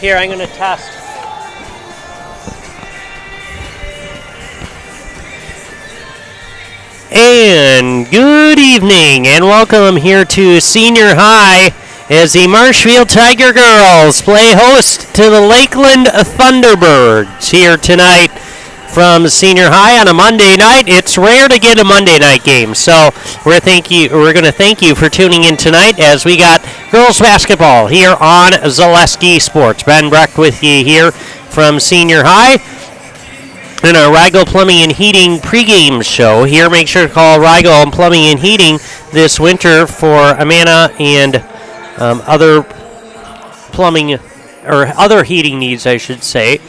Here, I'm going to test. And good evening, and welcome here to Senior High as the Marshfield Tiger Girls play host to the Lakeland Thunderbirds here tonight from Senior High on a Monday night. It's rare to get a Monday night game, so we're going to thank you for tuning in tonight as we got girls basketball here on Zaleski Sports. Ben Brecht with you here from Senior High in our Rigel Plumbing and Heating pregame show. Here, make sure to call Rigel Plumbing and Heating this winter for Amana and other plumbing or other heating needs, I should say.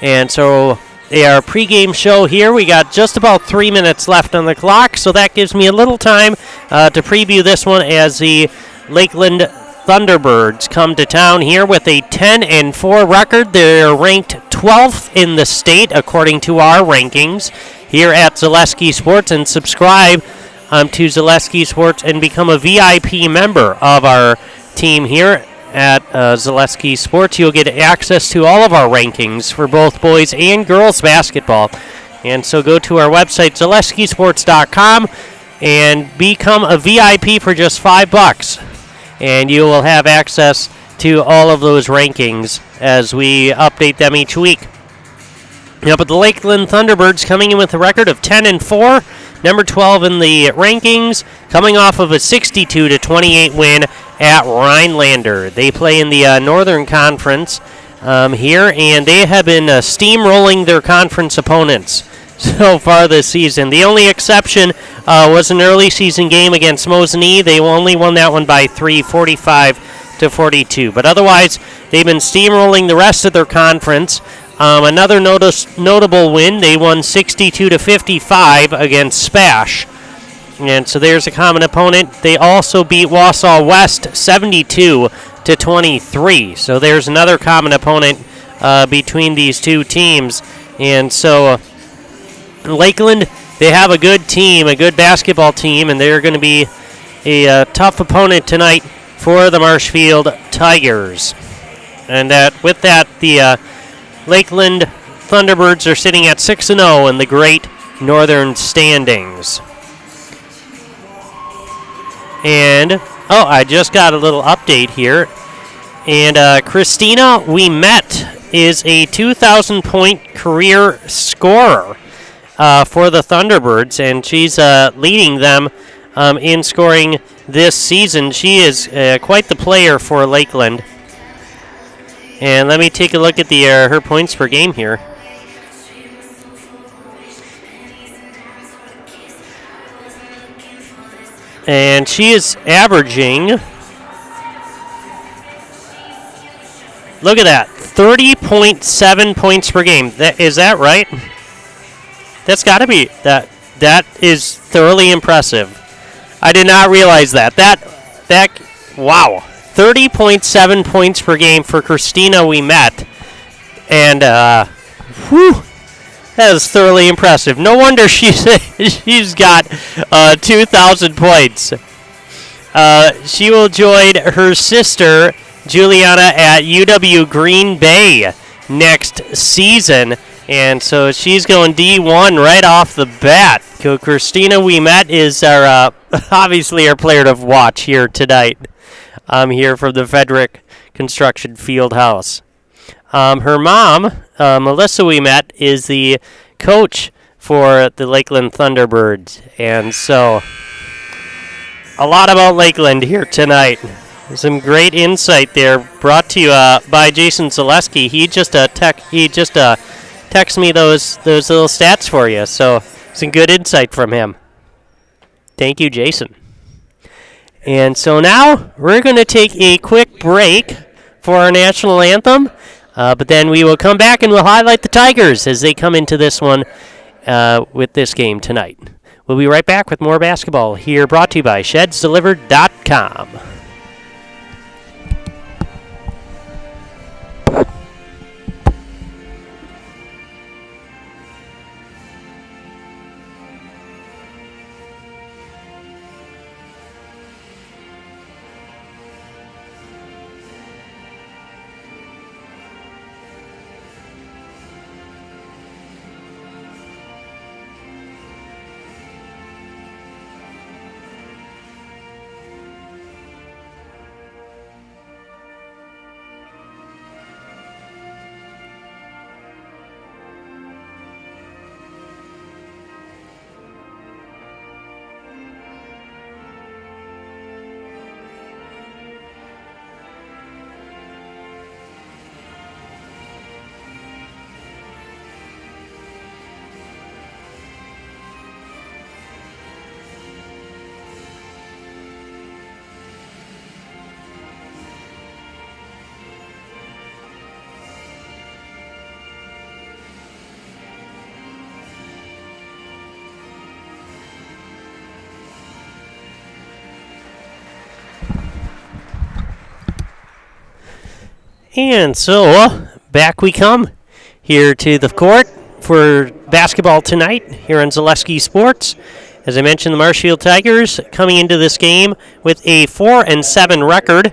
And so our pregame show here, we got just about 3 minutes left on the clock, so that gives me a little time to preview this one as the Lakeland Thunderbirds come to town here with a 10-4 record. They're ranked 12th in the state according to our rankings here at Zaleski Sports. And subscribe to Zaleski Sports and become a VIP member of our team here at Zaleski Sports. You'll get access to all of our rankings for both boys and girls basketball. And so go to our website, ZaleskiSports.com, and become a VIP for just $5. And you will have access to all of those rankings as we update them each week. Now, but the Lakeland Thunderbirds coming in with a record of 10-4, number 12 in the rankings, coming off of a 62-28 win at Rhinelander. They play in the Northern Conference here, and they have been steamrolling their conference opponents so far this season. The only exception was an early season game against Mosinee. They only won that one by 3, 45-42. But otherwise, they've been steamrolling the rest of their conference. Another notable win, they won 62-55 against Spash. And so there's a common opponent. They also beat Wausau West 72-23. So there's another common opponent between these two teams. And so Lakeland, they have a good team, a good basketball team, and they're going to be a tough opponent tonight for the Marshfield Tigers. And with that, the Lakeland Thunderbirds are sitting at 6-0 in the Great Northern standings. And, I just got a little update here. And Christina Ouimet is a 2,000-point career scorer for the Thunderbirds, and she's leading them in scoring this season. She is quite the player for Lakeland. And let me take a look at the her points per game here. And she is averaging, look at that, 30.7 points per game. Is that right? That's got to be, that is thoroughly impressive. I did not realize that. Wow. 30.7 points per game for Christina Ouimet. And, that is thoroughly impressive. No wonder she's got 2,000 points. She will join her sister, Juliana, at UW Green Bay next season. And so she's going D1 right off the bat. Christina Ouimet is our obviously our player to watch here tonight. Here from the Frederick Construction Fieldhouse. Her mom, Melissa Ouimet, is the coach for the Lakeland Thunderbirds. And so a lot about Lakeland here tonight. Some great insight there brought to you by Jason Zaleski. He just text me those little stats for you. So some good insight from him. Thank you, Jason. And so now we're going to take a quick break for our national anthem. But then we will come back and we'll highlight the Tigers as they come into this one with this game tonight. We'll be right back with more basketball here, brought to you by ShedsDelivered.com. And so, back we come here to the court for basketball tonight here on Zaleski Sports. As I mentioned, the Marshfield Tigers coming into this game with a 4-7 record.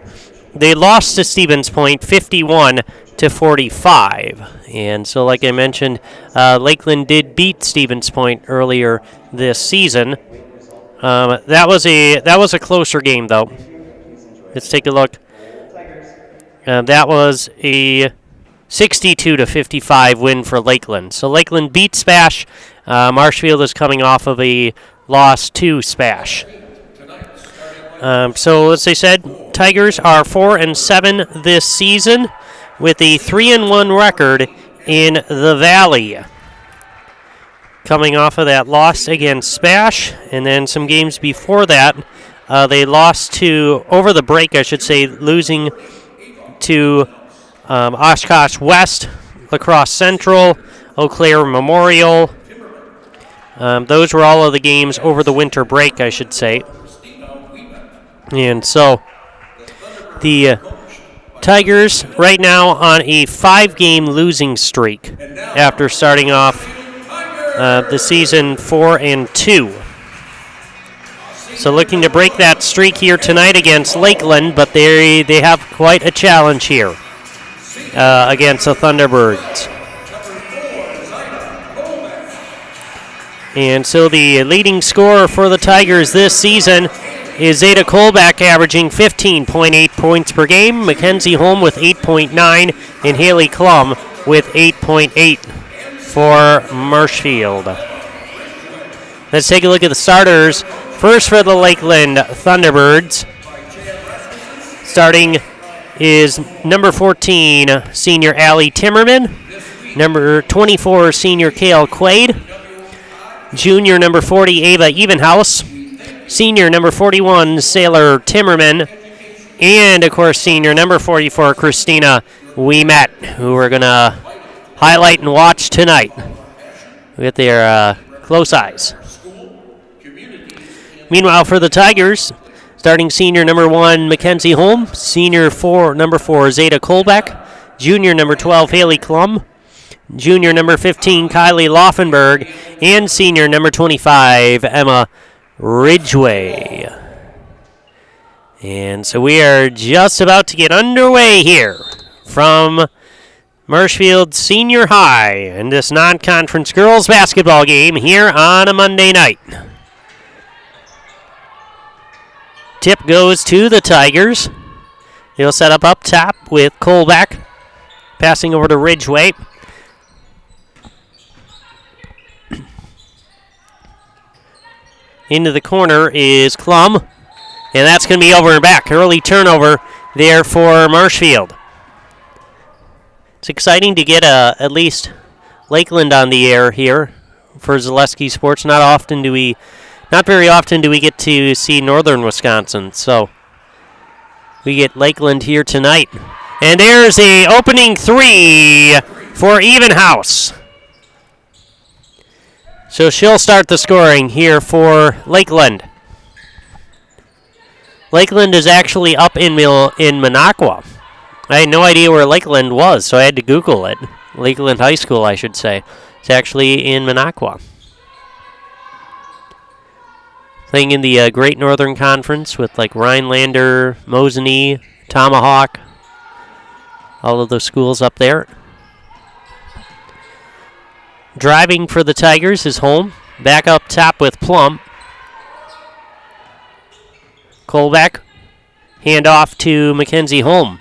They lost to Stevens Point 51-45. And so, like I mentioned, Lakeland did beat Stevens Point earlier this season. That was a closer game, though. Let's take a look. That was a 62-55 win for Lakeland. So Lakeland beat Spash. Marshfield is coming off of a loss to Spash. So as I said, Tigers are 4-7 this season with a 3-1 record in the Valley. Coming off of that loss against Spash, and then some games before that, they lost to, over the break I should say, losing to Oshkosh West, La Crosse Central, Eau Claire Memorial. Those were all of the games over the winter break, I should say. And so the Tigers right now on a 5-game losing streak after starting off the season 4-2. So looking to break that streak here tonight against Lakeland, but they have quite a challenge here against the Thunderbirds. And so the leading scorer for the Tigers this season is Zeta Kolbach, averaging 15.8 points per game, Mackenzie Holm with 8.9, and Haley Klum with 8.8 for Marshfield. Let's take a look at the starters. First for the Lakeland Thunderbirds. Starting is number 14, senior Allie Timmerman. Number 24, senior Kale Quaid. Junior number 40, Ava Evenhouse. Senior number 41, Sailor Timmerman. And, of course, senior number 44, Christina Ouimet, who we're going to highlight and watch tonight with their close eyes. Meanwhile, for the Tigers, starting senior number 1, Mackenzie Holm, senior number 4, Zeta Kolbach, junior number 12, Haley Klum, junior number 15, Kylie Laufenberg, and senior number 25, Emma Ridgway. And so we are just about to get underway here from Marshfield Senior High in this non-conference girls basketball game here on a Monday night. Tip goes to the Tigers. They'll set up top with Kolbach, passing over to Ridgway. Into the corner is Klum, and that's going to be over and back. Early turnover there for Marshfield. It's exciting to get at least Lakeland on the air here for Zaleski Sports. Not very often do we get to see Northern Wisconsin, so we get Lakeland here tonight. And there's a opening 3 for Evenhouse. So she'll start the scoring here for Lakeland. Lakeland is actually up in Minocqua. I had no idea where Lakeland was, so I had to Google it. Lakeland High School, I should say. It's actually in Minocqua. Playing in the Great Northern Conference with like Rhinelander, Mosinee, Tomahawk, all of those schools up there. Driving for the Tigers is Holm. Back up top with Plum. Kolbach. Hand off to Mackenzie Holm.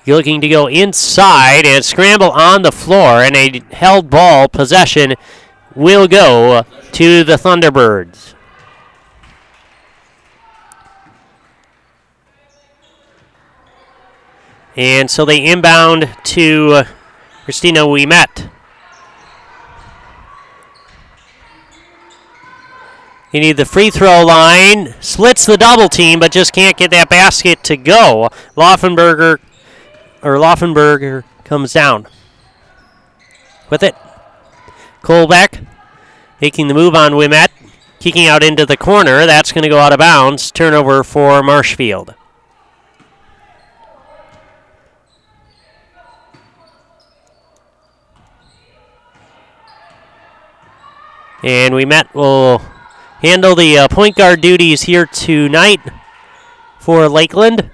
You're looking to go inside and scramble on the floor, and a held ball possession will go to the Thunderbirds. And so they inbound to Christina Ouimet. You need the free throw line. Splits the double team, but just can't get that basket to go. Laufenberger comes down with it. Kolbach making the move on Ouimet. Kicking out into the corner. That's going to go out of bounds. Turnover for Marshfield. And we will handle the point guard duties here tonight for Lakeland.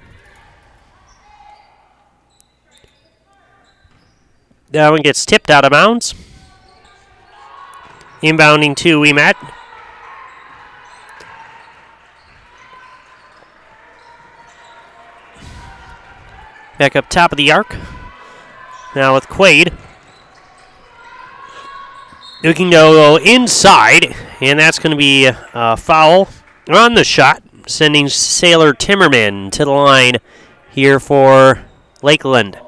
That one gets tipped out of bounds. Inbounding to WIAA. Back up top of the arc. Now with Quaid. Looking to go inside, and that's going to be a foul on the shot, sending Sailor Timmerman to the line here for Lakeland.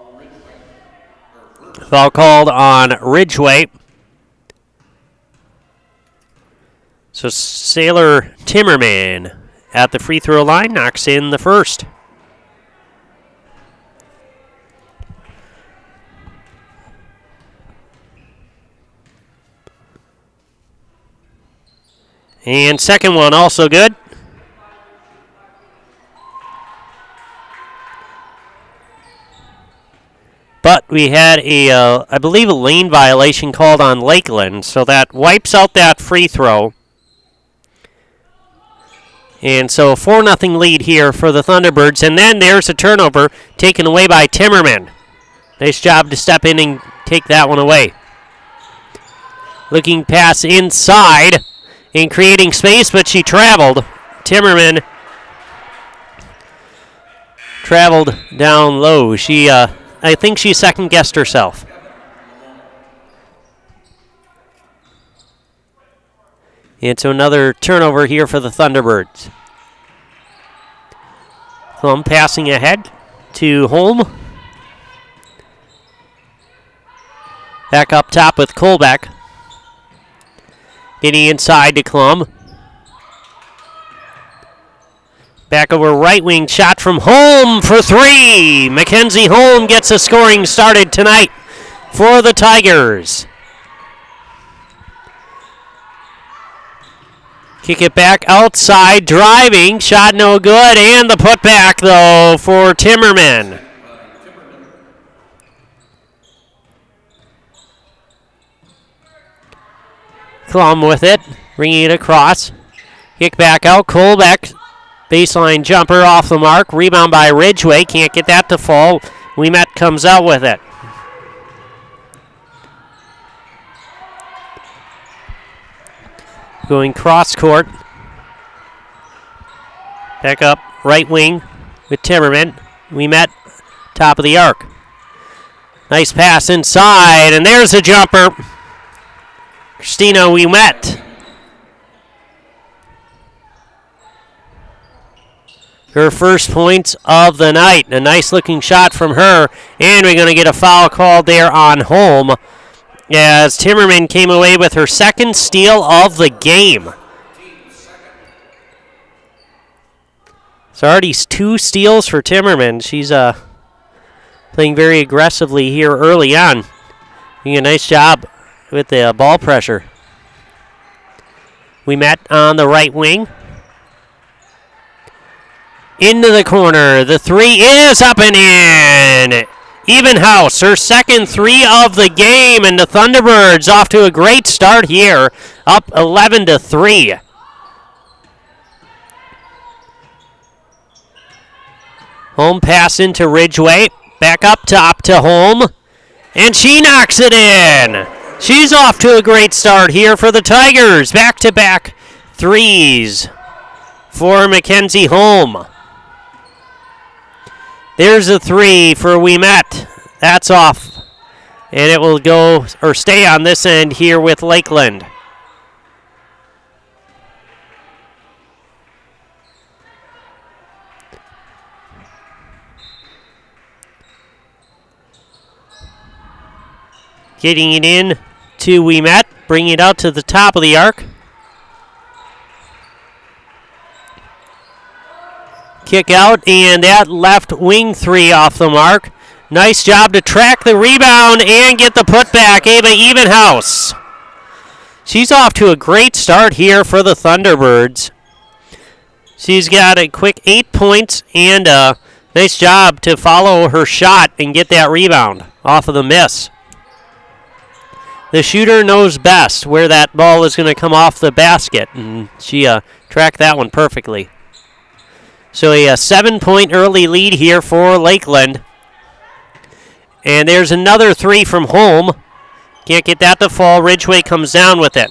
Foul called on Ridgeway. So Sailor Timmerman at the free throw line knocks in the first. And second one also good. But we had I believe a lane violation called on Lakeland, so that wipes out that free throw. And so a 4-0 lead here for the Thunderbirds. And then there's a turnover taken away by Timmerman. Nice job to step in and take that one away. Looking pass inside and creating space, but she traveled. Timmerman traveled down low. I think she second-guessed herself. And so another turnover here for the Thunderbirds. Klum passing ahead to Holm. Back up top with Colbeck. Getting inside to Klum. Back over right wing, shot from Holm for three. Mackenzie Holm gets a scoring started tonight for the Tigers. Kick it back outside, driving, shot no good, and the putback though for Timmerman. Klum with it, bringing it across. Kick back out, Colbeck, baseline jumper off the mark, rebound by Ridgeway, can't get that to fall. WIAA comes out with it. Going cross court. Back up right wing with Timmerman. WIAA top of the arc. Nice pass inside, and there's a jumper. Christina WIAA. Her first points of the night. A nice looking shot from her, and we're going to get a foul called there on Holm, as Timmerman came away with her second steal of the game. It's already 2 steals for Timmerman. She's playing very aggressively here early on. Doing a nice job with the ball pressure. WIAA on the right wing. Into the corner. The three is up and in. Evenhouse, her second 3 of the game, and the Thunderbirds off to a great start here, up 11-3. Holm pass into Ridgeway, back up top to Holm, and she knocks it in. She's off to a great start here for the Tigers. Back-to-back threes for Mackenzie Holm. There's a 3 for WIAA. That's off. And it will go or stay on this end here with Lakeland. Getting it in to WIAA, bringing it out to the top of the arc. Kick out, and that left wing 3 off the mark. Nice job to track the rebound and get the putback, Ava Evenhouse. She's off to a great start here for the Thunderbirds. She's got a quick 8 points and a nice job to follow her shot and get that rebound off of the miss. The shooter knows best where that ball is going to come off the basket, and she tracked that one perfectly. So a 7-point early lead here for Lakeland. And there's another three from home. Can't get that to fall. Ridgeway comes down with it.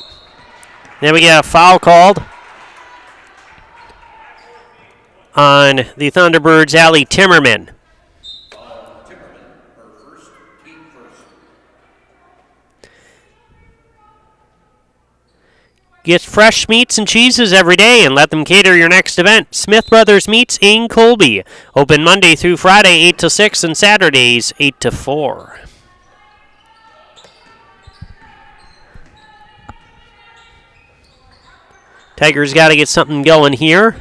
Then we get a foul called on the Thunderbirds' Allie Timmerman. Get fresh meats and cheeses every day and let them cater your next event. Smith Brothers Meats in Colby. Open Monday through Friday 8 to 6 and Saturdays 8 to 4. Tigers got to get something going here.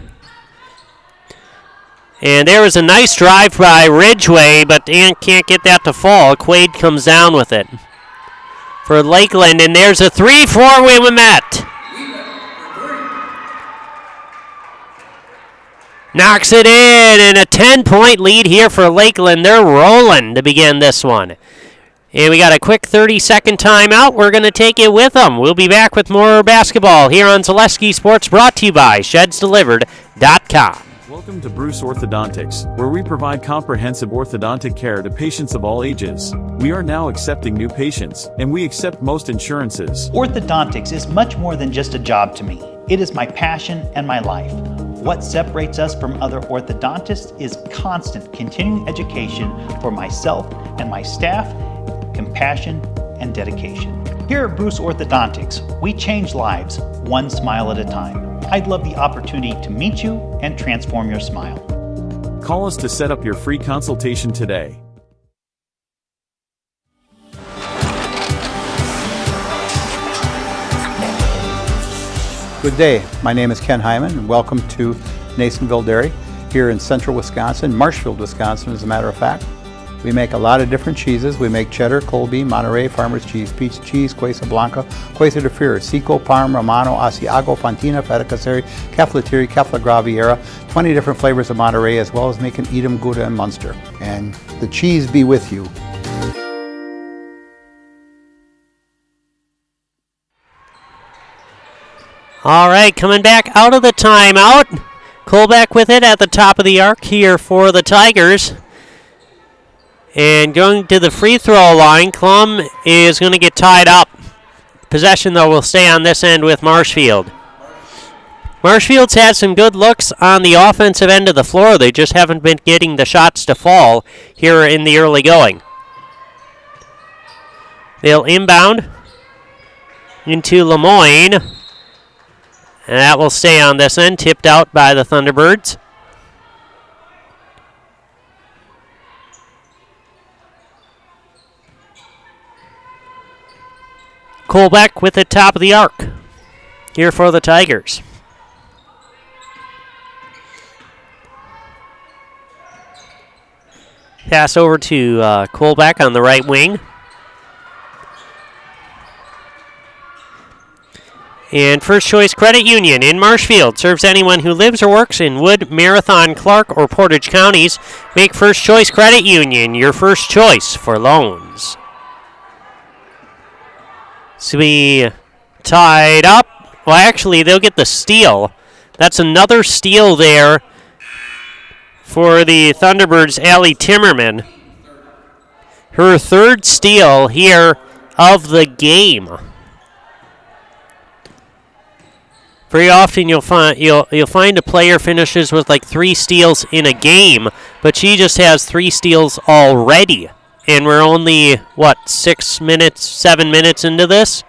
And there was a nice drive by Ridgeway, but can't get that to fall. Quaid comes down with it for Lakeland, and there's a 3-4 Wilmette. Knocks it in, and a 10-point lead here for Lakeland. They're rolling to begin this one. And we got a quick 30-second timeout. We're going to take it with them. We'll be back with more basketball here on Zaleski Sports, brought to you by ShedsDelivered.com. Welcome to Bruce Orthodontics, where we provide comprehensive orthodontic care to patients of all ages. We are now accepting new patients, and we accept most insurances. Orthodontics is much more than just a job to me. It is my passion and my life. What separates us from other orthodontists is constant continuing education for myself and my staff, compassion, and dedication. Here at Bruce Orthodontics, we change lives one smile at a time. I'd love the opportunity to meet you and transform your smile. Call us to set up your free consultation today. Good day. My name is Ken Hyman, and welcome to Nasonville Dairy here in central Wisconsin, Marshfield, Wisconsin, as a matter of fact. We make a lot of different cheeses. We make cheddar, Colby, Monterey, Farmer's Cheese, Peach Cheese, Quesa Blanca, Quesa de Freer, Seco, Parm, Romano, Asiago, Fontina, Feta Caseri, Caflateri, Cafla Graviera, 20 different flavors of Monterey, as well as making Edam, Gouda, and Munster. And the cheese be with you. All right, coming back out of the timeout. Colbeck with it at the top of the arc here for the Tigers. And going to the free throw line, Klum is going to get tied up. Possession, though, will stay on this end with Marshfield. Marshfield's had some good looks on the offensive end of the floor. They just haven't been getting the shots to fall here in the early going. They'll inbound into Lemoyne. And that will stay on this end, tipped out by the Thunderbirds. Colbeck with the top of the arc here for the Tigers. Pass over to Colbeck on the right wing. And First Choice Credit Union in Marshfield serves anyone who lives or works in Wood, Marathon, Clark, or Portage counties. Make First Choice Credit Union your first choice for loans. So we tied up. Well, actually, they'll get the steal. That's another steal there for the Thunderbirds' Allie Timmerman. Her third steal here of the game. Very often you'll find a player finishes with like 3 steals in a game, but she just has 3 steals already. And we're only, 7 minutes into this?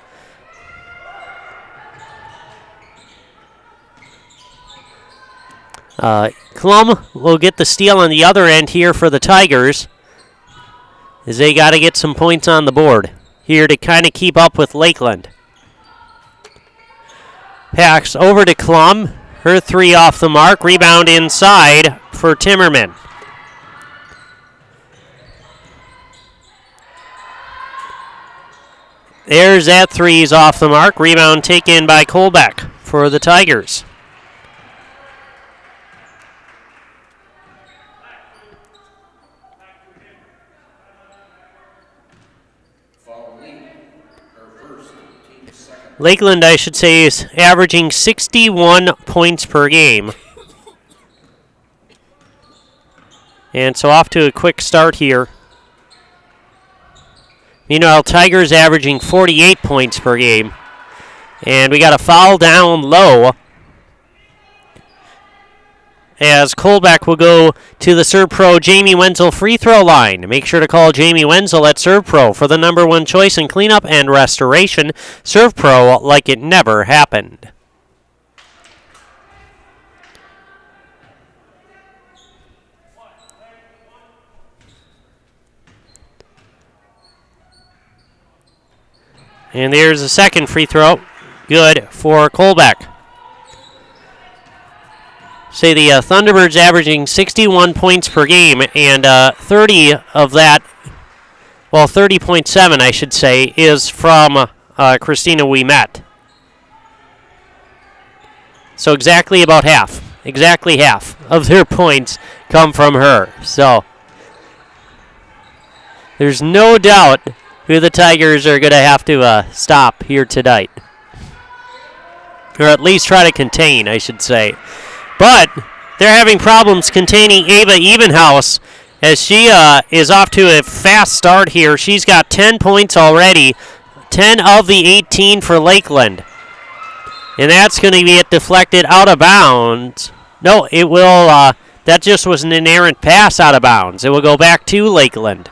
Klum will get the steal on the other end here for the Tigers, as they got to get some points on the board here to kind of keep up with Lakeland. Pass over to Klum. Her 3 off the mark. Rebound inside for Timmerman. There's that 3's off the mark. Rebound taken by Colbeck for the Tigers. Lakeland, I should say, is averaging 61 points per game. And so off to a quick start here. Meanwhile, Tigers averaging 48 points per game. And we got a foul down low, as Colbeck will go to the Serve Pro Jamie Wenzel free throw line. Make sure to call Jamie Wenzel at Serve Pro for the #1 choice in cleanup and restoration. Serve Pro like it never happened. And there's a second free throw. Good for Colbeck. Say the Thunderbirds averaging 61 points per game, and 30 of that, well, 30.7 I should say, is from Christina Ouimet. So exactly about half of their points come from her. So there's no doubt who the Tigers are going to have to stop here tonight. Or at least try to contain, I should say. But they're having problems containing Ava Evenhouse, as she is off to a fast start here. She's got 10 points already, 10 of the 18 for Lakeland. And that's going to get deflected out of bounds. No, it will, that just was an inerrant pass out of bounds. It will go back to Lakeland.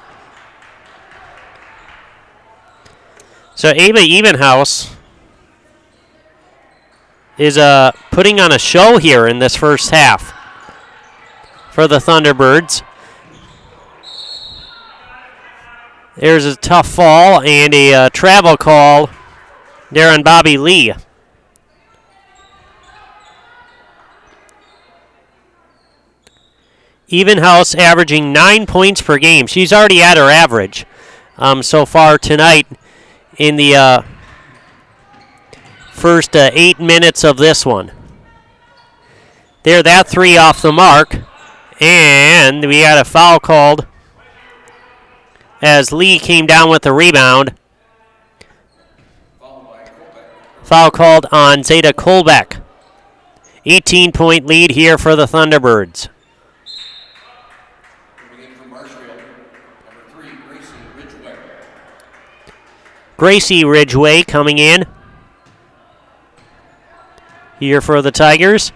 So Ava Evenhouse is putting on a show here in this first half for the Thunderbirds. There's a tough fall and a travel call there on Bobby Lee. Evenhouse averaging 9 points per game. She's already at her average so far tonight in the first 8 minutes of this one. There, that three off the mark. And we had a foul called as Lee came down with the rebound. Foul called on Zeta Colbeck. 18-point lead here for the Thunderbirds. Gracie Ridgway coming in here for the Tigers.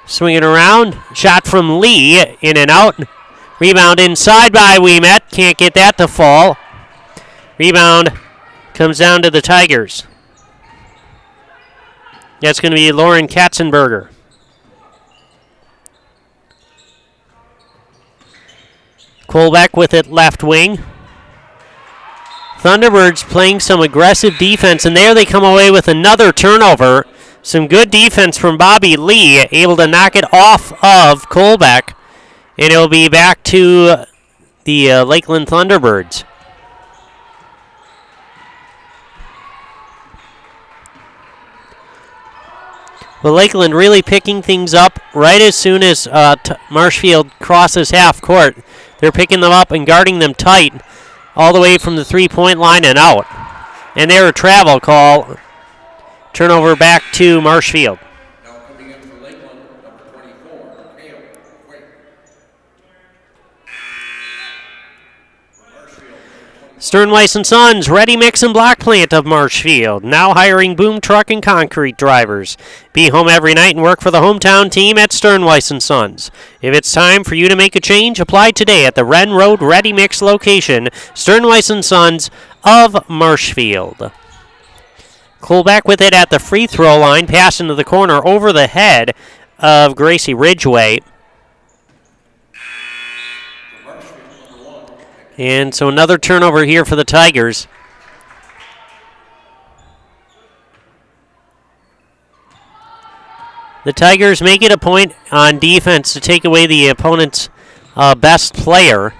Swinging around, shot from Lee, in and out. Rebound inside by Ouimet, can't get that to fall. Rebound comes down to the Tigers. That's going to be Lauren Katzenberger. Colbeck with it left wing. Thunderbirds playing some aggressive defense, and there they come away with another turnover. Some good defense from Bobby Lee, able to knock it off of Colbeck, and it'll be back to the Lakeland Thunderbirds. Well, Lakeland really picking things up right as soon as Marshfield crosses half court. They're picking them up and guarding them tight all the way from the three-point line and out. And there a travel call. Turnover back to Marshfield. Now coming in for Lakeland, number 24, Kale Wait. Sternweiss & Sons, Ready Mix and Block Plant of Marshfield, now hiring boom truck and concrete drivers. Be home every night and work for the hometown team at Sternweiss & Sons. If it's time for you to make a change, apply today at the Wren Road Ready Mix location, Sternweiss & Sons of Marshfield. Colbeck with it at the free throw line, pass into the corner over the head of Gracie Ridgway. And so another turnover here for the Tigers. The Tigers make it a point on defense to take away the opponent's best player,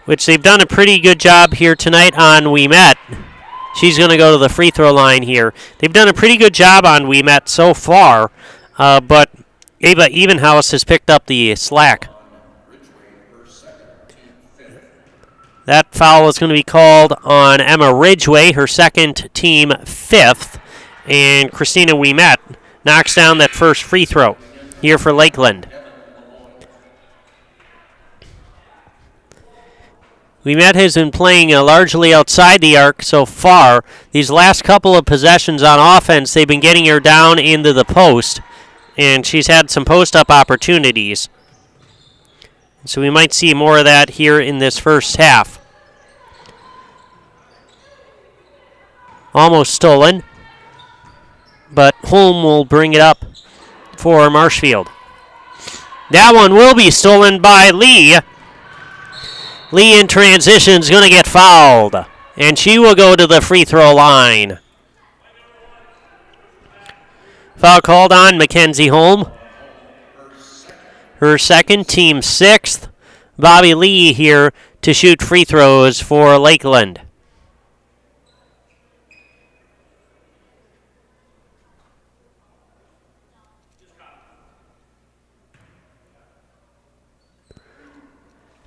which they've done a pretty good job here tonight on Ouimet. She's going to go to the free throw line here. They've done a pretty good job on Ouimet so far, but Ava Evenhouse has picked up the slack. That foul is going to be called on Emma Ridgway, her second, team 5th. And Christina Ouimet knocks down that first free throw here for Lakeland. Ouimet has been playing largely outside the arc so far. These last couple of possessions on offense, they've been getting her down into the post, and she's had some post-up opportunities. So we might see more of that here in this first half. Almost stolen, but Holm will bring it up for Marshfield. That one will be stolen by Lee. Lee in transition is going to get fouled, and she will go to the free throw line. Foul called on Mackenzie Holm. Her second, team 6th. Bobby Lee here to shoot free throws for Lakeland.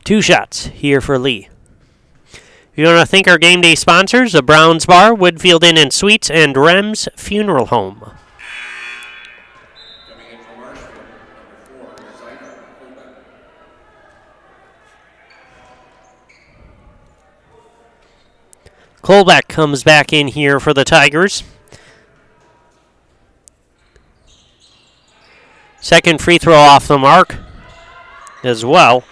Two shots here for Lee. You want to thank our game day sponsors, the Browns Bar, Woodfield Inn and Suites, and Rem's Funeral Home. Coming in from Marshfield, number 4, Zaida Colbeck. Colbeck comes back in here for the Tigers. Second free throw off the mark as well.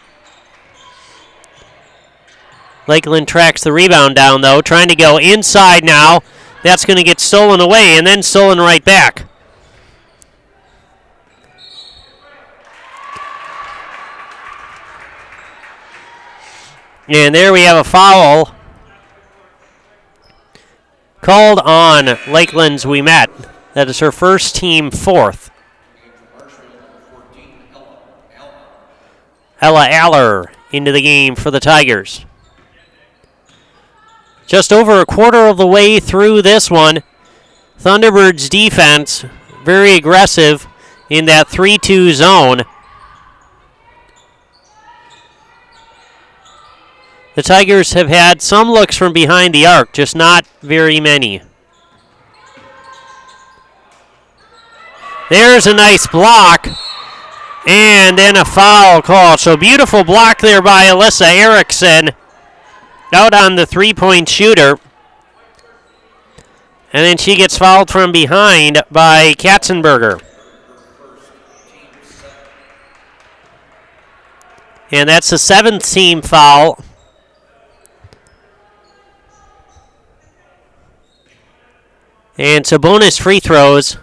Lakeland tracks the rebound down, though, trying to go inside now. That's going to get stolen away and then stolen right back. And there we have a foul called on Lakeland's Ouimet. That is her first, team 4th. Ella Aller into the game for the Tigers. Just over a quarter of the way through this one, Thunderbirds defense very aggressive in that 3-2 zone. The Tigers have had some looks from behind the arc, just not very many. There's a nice block, and then a foul call. So beautiful block there by Alyssa Erickson out on the three-point shooter. And then she gets fouled from behind by Katzenberger. And that's the 7th team foul. And so bonus free throws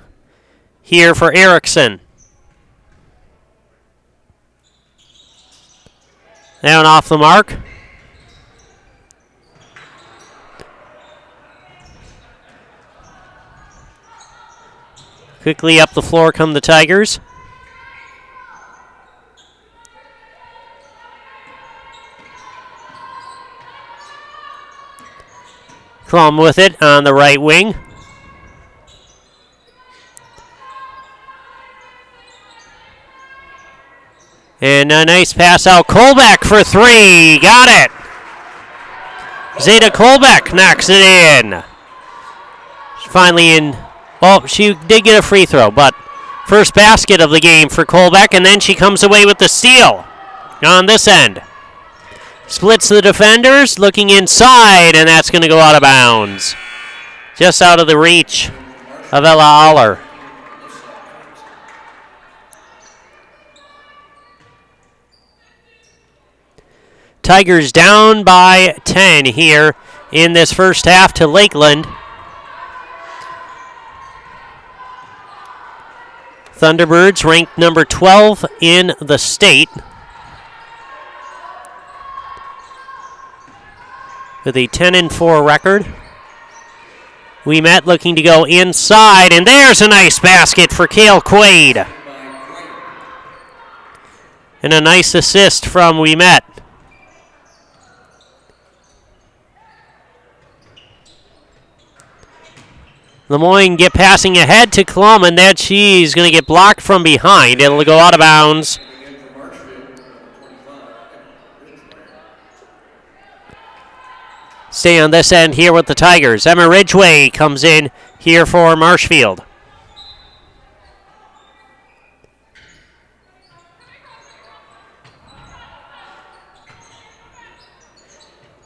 here for Erickson. That one off the mark. Quickly up the floor come the Tigers. Crum with it on the right wing. And a nice pass out. Colbeck for 3. Got it. Zeta Colbeck knocks it in. Finally in. Well, she did get a free throw, but first basket of the game for Colbeck, and then she comes away with the steal on this end. Splits the defenders, looking inside, and that's going to go out of bounds. Just out of the reach of Ella Aller. Tigers down by 10 here in this first half to Lakeland. Thunderbirds ranked number 12 in the state with a 10-4 record. Ouimet looking to go inside, and there's a nice basket for Kale Quaid. And a nice assist from Ouimet. Lemoyne get passing ahead to Klum, and that she's going to get blocked from behind. It'll go out of bounds. stay on this end here with the Tigers. Emma Ridgway comes in here for Marshfield.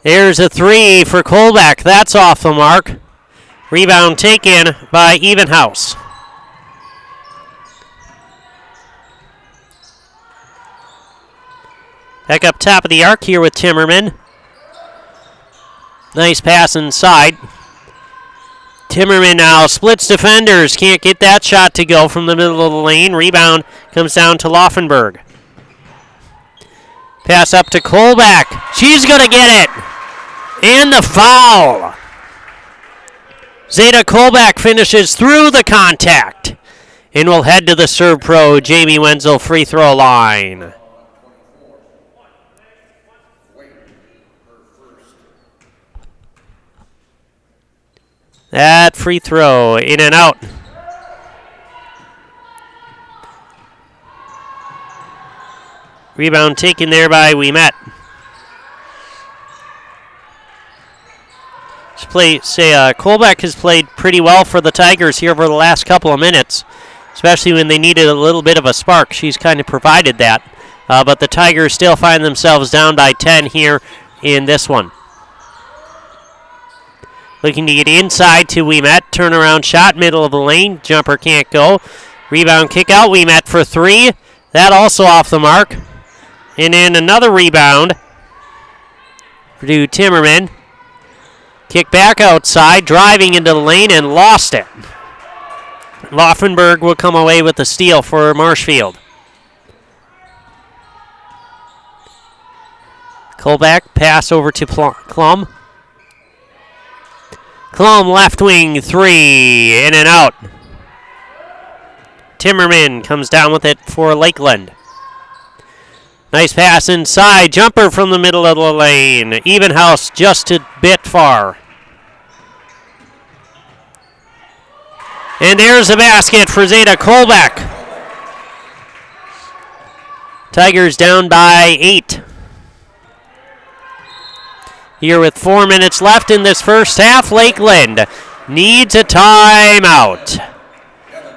There's a 3 for Colbeck. That's off the mark. Rebound taken by Evenhouse. Back up top of the arc here with Timmerman. Nice pass inside. Timmerman now splits defenders. Can't get that shot to go from the middle of the lane. Rebound comes down to Laufenberg. Pass up to Colbeck. She's going to get it. And the foul. Zeta Colbeck finishes through the contact and will head to the serve pro Jamie Wenzel free throw line. That free throw in and out. Rebound taken there by Ouimet. Colbeck has played pretty well for the Tigers here over the last couple of minutes, especially when they needed a little bit of a spark. She's kind of provided that. But the Tigers still find themselves down by 10 here in this one. Looking to get inside to Ouimet. Turnaround shot, middle of the lane. Jumper can't go. Rebound kick out. Ouimet for 3. That also off the mark. And then another rebound to Timmerman. Kick back outside, driving into the lane and lost it. Laufenberg will come away with the steal for Marshfield. Colbeck pass over to Klum. Klum left wing 3, in and out. Timmerman comes down with it for Lakeland. Nice pass inside, jumper from the middle of the lane. Evenhouse just a bit far. And there's a basket for Zeta Colbeck. Tigers down by 8. Here with 4 minutes left in this first half, Lakeland needs a timeout.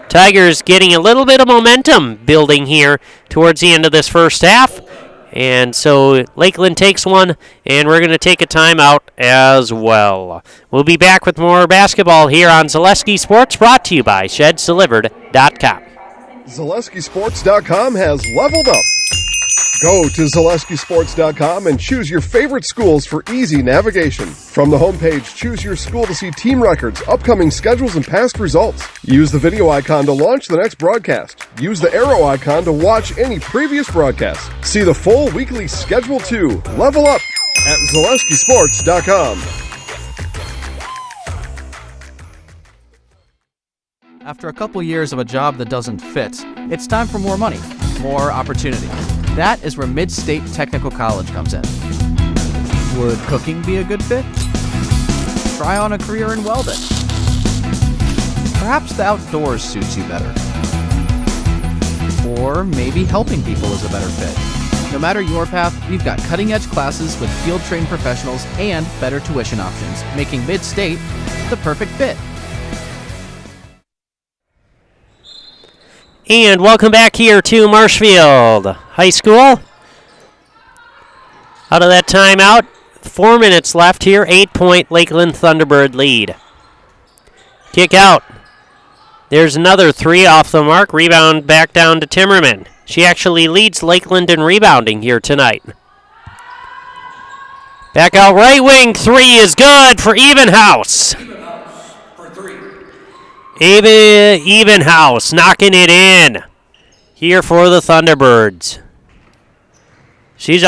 Tigers getting a little bit of momentum building here towards the end of this first half. And so Lakeland takes one, and we're going to take a timeout as well. We'll be back with more basketball here on Zaleski Sports, brought to you by ShedsDelivered.com. ZaleskiSports.com has leveled up. Go to ZaleskiSports.com and choose your favorite schools for easy navigation. From the homepage, choose your school to see team records, upcoming schedules, and past results. Use the video icon to launch the next broadcast. Use the arrow icon to watch any previous broadcast. See the full weekly schedule too. Level up at ZaleskiSports.com. After a couple years of a job that doesn't fit, it's time for more money, more opportunity. That is where Mid-State Technical College comes in. Would cooking be a good fit? Try on a career in welding. Perhaps the outdoors suits you better. Or maybe helping people is a better fit. No matter your path, we've got cutting-edge classes with field-trained professionals and better tuition options, making Mid-State the perfect fit. And welcome back here to Marshfield High School. Out of that timeout, 4 minutes left here, 8-point Lakeland Thunderbird lead. Kick out. There's another 3 off the mark. Rebound back down to Timmerman. She actually leads Lakeland in rebounding here tonight. Back out right wing, 3 is good for Evenhouse. Evenhouse knocking it in here for the Thunderbirds. She's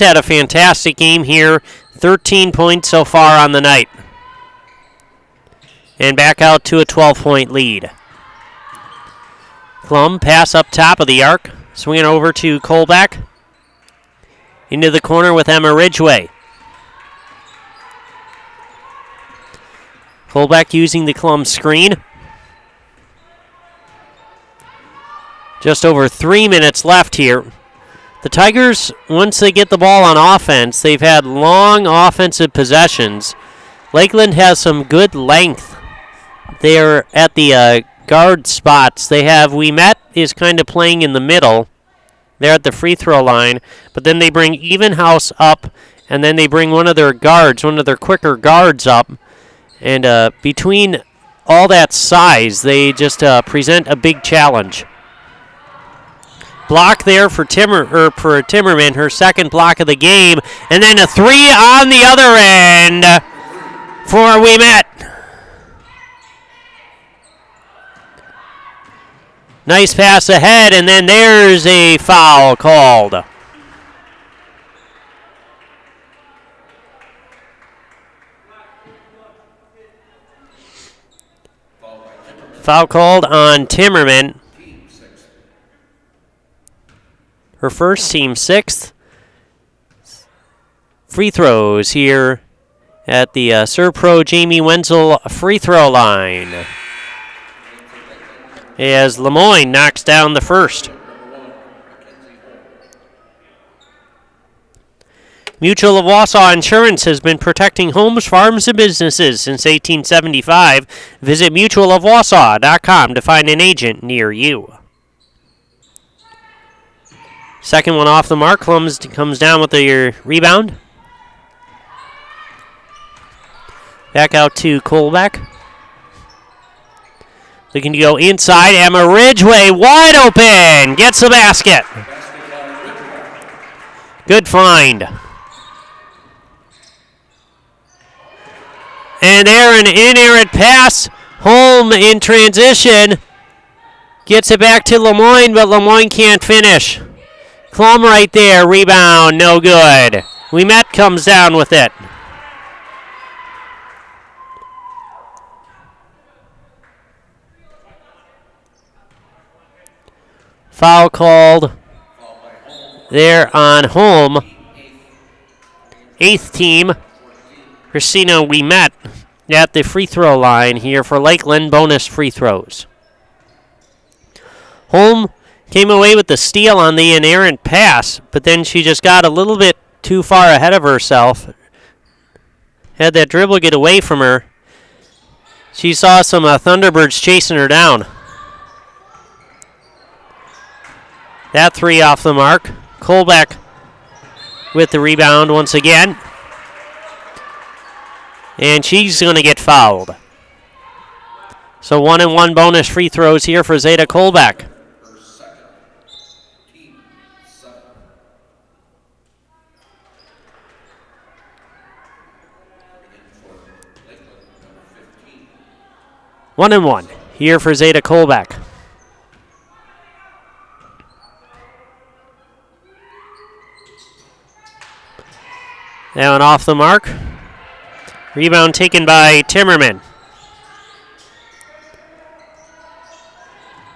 had a fantastic game here. 13 points so far on the night. And back out to a 12-point lead. Klum pass up top of the arc. Swinging over to Colbeck. Into the corner with Emma Ridgway. Colbeck using the Klum screen. Just over 3 minutes left here. The Tigers, once they get the ball on offense, they've had long offensive possessions. Lakeland has some good length there at the guard spots. They have WIAA is kind of playing in the middle. They're at the free throw line, but then they bring Evenhouse up, and then they bring one of their guards, one of their quicker guards up. And between all that size, they just present a big challenge. Block there for Timmerman, her second block of the game, and then a three on the other end for WIAA. Nice pass ahead, and then there's a foul called. Foul called on Timmerman. Her first, team sixth. Free throws here at the Serpro Jamie Wenzel free throw line. As Lemoyne knocks down the first. Mutual of Wausau Insurance has been protecting homes, farms, and businesses since 1875. Visit mutualofwausau.com to find an agent near you. Second one off the mark. Comes down with the rebound. Back out to Colbeck. Looking to go inside. Emma Ridgway wide open. Gets the basket. Good find. And there an inerrant pass. Holm in transition. Gets it back to Lemoyne, but Lemoyne can't finish. Klum right there. Rebound. No good. WIAA comes down with it. Foul called there on Holm. Eighth team. Christina WIAA at the free throw line here for Lakeland. Bonus free throws. Holm came away with the steal on the inerrant pass, but then she just got a little bit too far ahead of herself. Had that dribble get away from her. She saw some Thunderbirds chasing her down. That three off the mark. Colbeck with the rebound once again. And she's going to get fouled. So 1-and-1 bonus free throws here for Zeta Colbeck. One and one here for Zeta Colbeck. That one off the mark. Rebound taken by Timmerman.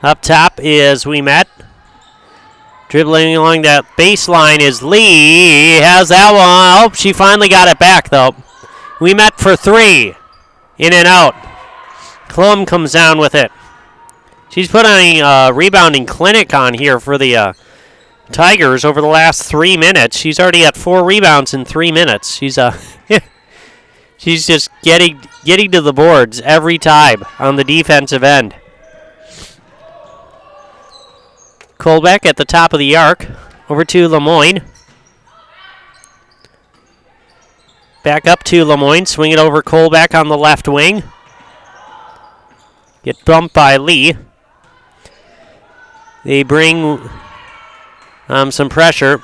Up top is WIAA. Dribbling along that baseline is Lee. Has that one. Oh, she finally got it back, though. WIAA for three. In and out. Klum comes down with it. She's put a rebounding clinic on here for the Tigers over the last 3 minutes. She's already at 4 rebounds in 3 minutes. She's she's just getting to the boards every time on the defensive end. Colbeck at the top of the arc. Over to Lemoyne. Back up to Lemoyne. Swing it over Colbeck on the left wing. Get bumped by Lee. They bring some pressure.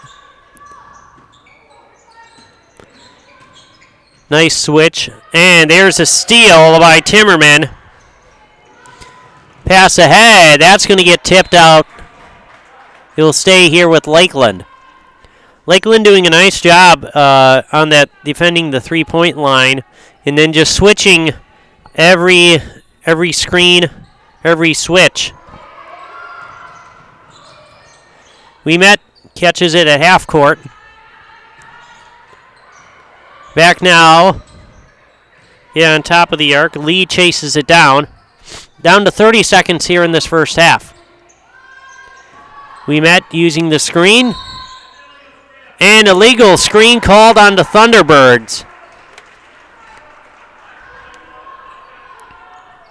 Nice switch. And there's a steal by Timmerman. Pass ahead. That's going to get tipped out. He'll stay here with Lakeland. Lakeland doing a nice job on that, defending the three-point line, and then just switching every screen, every switch. WIAA catches it at half court. Back now. Yeah, on top of the arc. Lee chases it down. Down to 30 seconds here in this first half. WIAA using the screen. And illegal screen called on the Thunderbirds.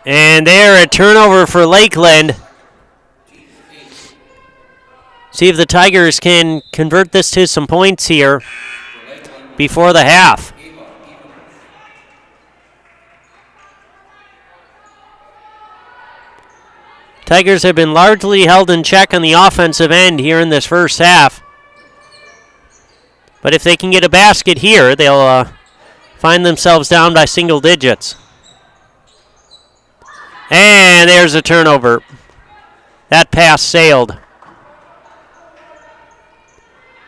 And there, a turnover for Lakeland. See if the Tigers can convert this to some points here before the half. Tigers have been largely held in check on the offensive end here in this first half. But if they can get a basket here, they'll find themselves down by single digits. And there's a turnover. That pass sailed.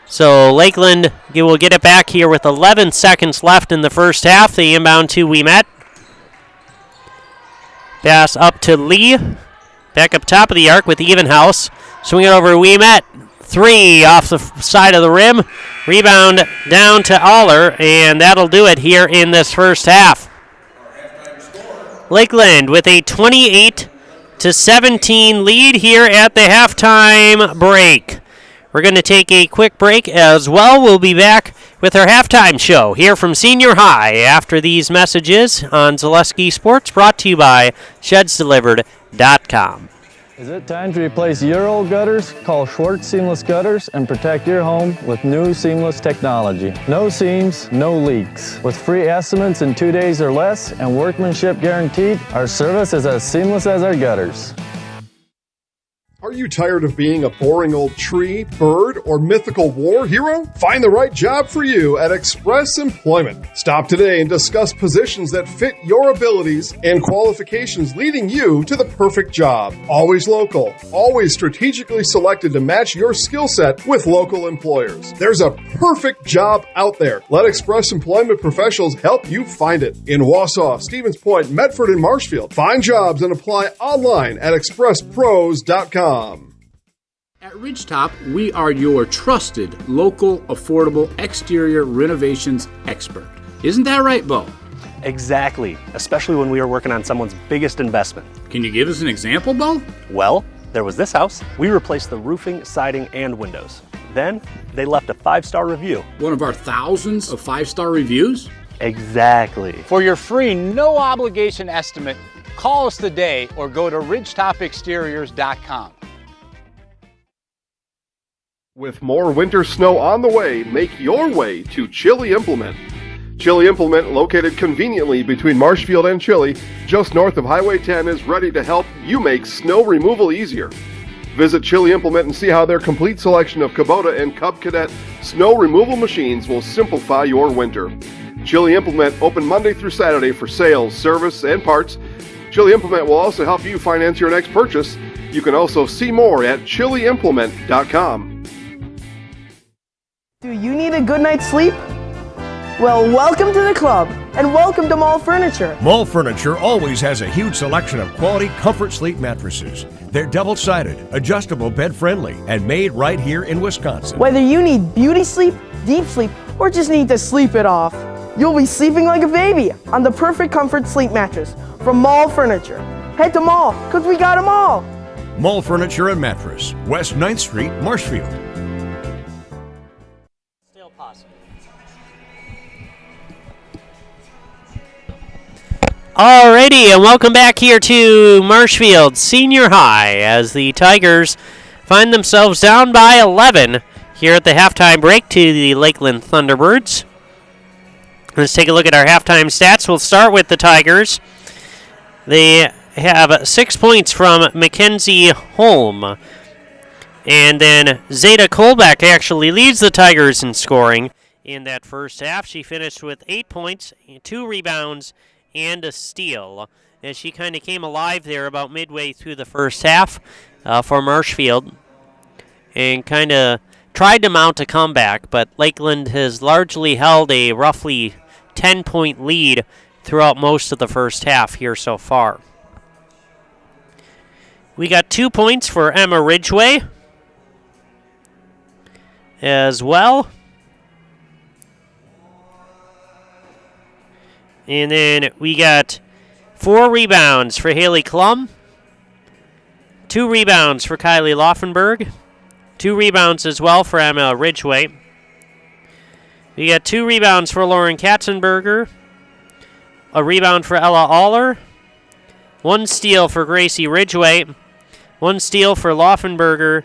So Lakeland will get it back here with 11 seconds left in the first half. The inbound to WIAA. Pass up to Lee. Back up top of the arc with Evenhouse. Swing it over to WIAA. 3 off the side of the rim. Rebound down to Aller, and that'll do it here in this first half. Lakeland with a 28-17 lead here at the halftime break. We're going to take a quick break as well. We'll be back with our halftime show here from Senior High after these messages on Zaleski Sports, brought to you by ShedsDelivered.com. Is it time to replace your old gutters? Call Schwartz Seamless Gutters and protect your home with new seamless technology. No seams, no leaks. With free estimates in 2 days or less and workmanship guaranteed, our service is as seamless as our gutters. Are you tired of being a boring old tree, bird, or mythical war hero? Find the right job for you at Express Employment. Stop today and discuss positions that fit your abilities and qualifications, leading you to the perfect job. Always local, always strategically selected to match your skill set with local employers. There's a perfect job out there. Let Express Employment professionals help you find it. In Wausau, Stevens Point, Medford, and Marshfield. Find jobs and apply online at expresspros.com. At Ridgetop, we are your trusted, local, affordable exterior renovations expert. Isn't that right, Bo? Exactly, especially when we are working on someone's biggest investment. Can you give us an example, Bo? Well, there was this house. We replaced the roofing, siding, and windows. Then, they left a 5-star review. One of our thousands of 5-star reviews? Exactly. For your free, no-obligation estimate, call us today or go to ridgetopexteriors.com. With more winter snow on the way, make your way to Chili Implement. Chili Implement, located conveniently between Marshfield and Chili, just north of Highway 10, is ready to help you make snow removal easier. Visit Chili Implement and see how their complete selection of Kubota and Cub Cadet snow removal machines will simplify your winter. Chili Implement open Monday through Saturday for sales, service, and parts. Chili Implement will also help you finance your next purchase. You can also see more at chiliimplement.com. Do you need a good night's sleep? Well, welcome to the club, and welcome to Mall Furniture. Mall Furniture always has a huge selection of quality Comfort Sleep mattresses. They're double-sided, adjustable, bed-friendly, and made right here in Wisconsin. Whether you need beauty sleep, deep sleep, or just need to sleep it off, you'll be sleeping like a baby on the perfect Comfort Sleep mattress from Mall Furniture. Head to Mall, because we got them all. Mall Furniture and Mattress, West 9th Street, Marshfield. Still possible. Alrighty, and welcome back here to Marshfield Senior High as the Tigers find themselves down by 11 here at the halftime break to the Lakeland Thunderbirds. Let's take a look at our halftime stats. We'll start with the Tigers. They have 6 points from Mackenzie Holm. And then Zeta Kolbeck actually leads the Tigers in scoring in that first half. She finished with 8 points, 2 rebounds, and a steal, as she kind of came alive there about midway through the first half for Marshfield and kind of tried to mount a comeback, but Lakeland has largely held a roughly 10-point lead throughout most of the first half here so far. We got 2 points for Emma Ridgway as well. And then we got 4 rebounds for Haley Klum, 2 rebounds for Kylie Laufenberg, 2 rebounds as well for Emma Ridgway. We got 2 rebounds for Lauren Katzenberger, a rebound for Ella Aller, 1 steal for Gracie Ridgway, 1 steal for Laufenberg,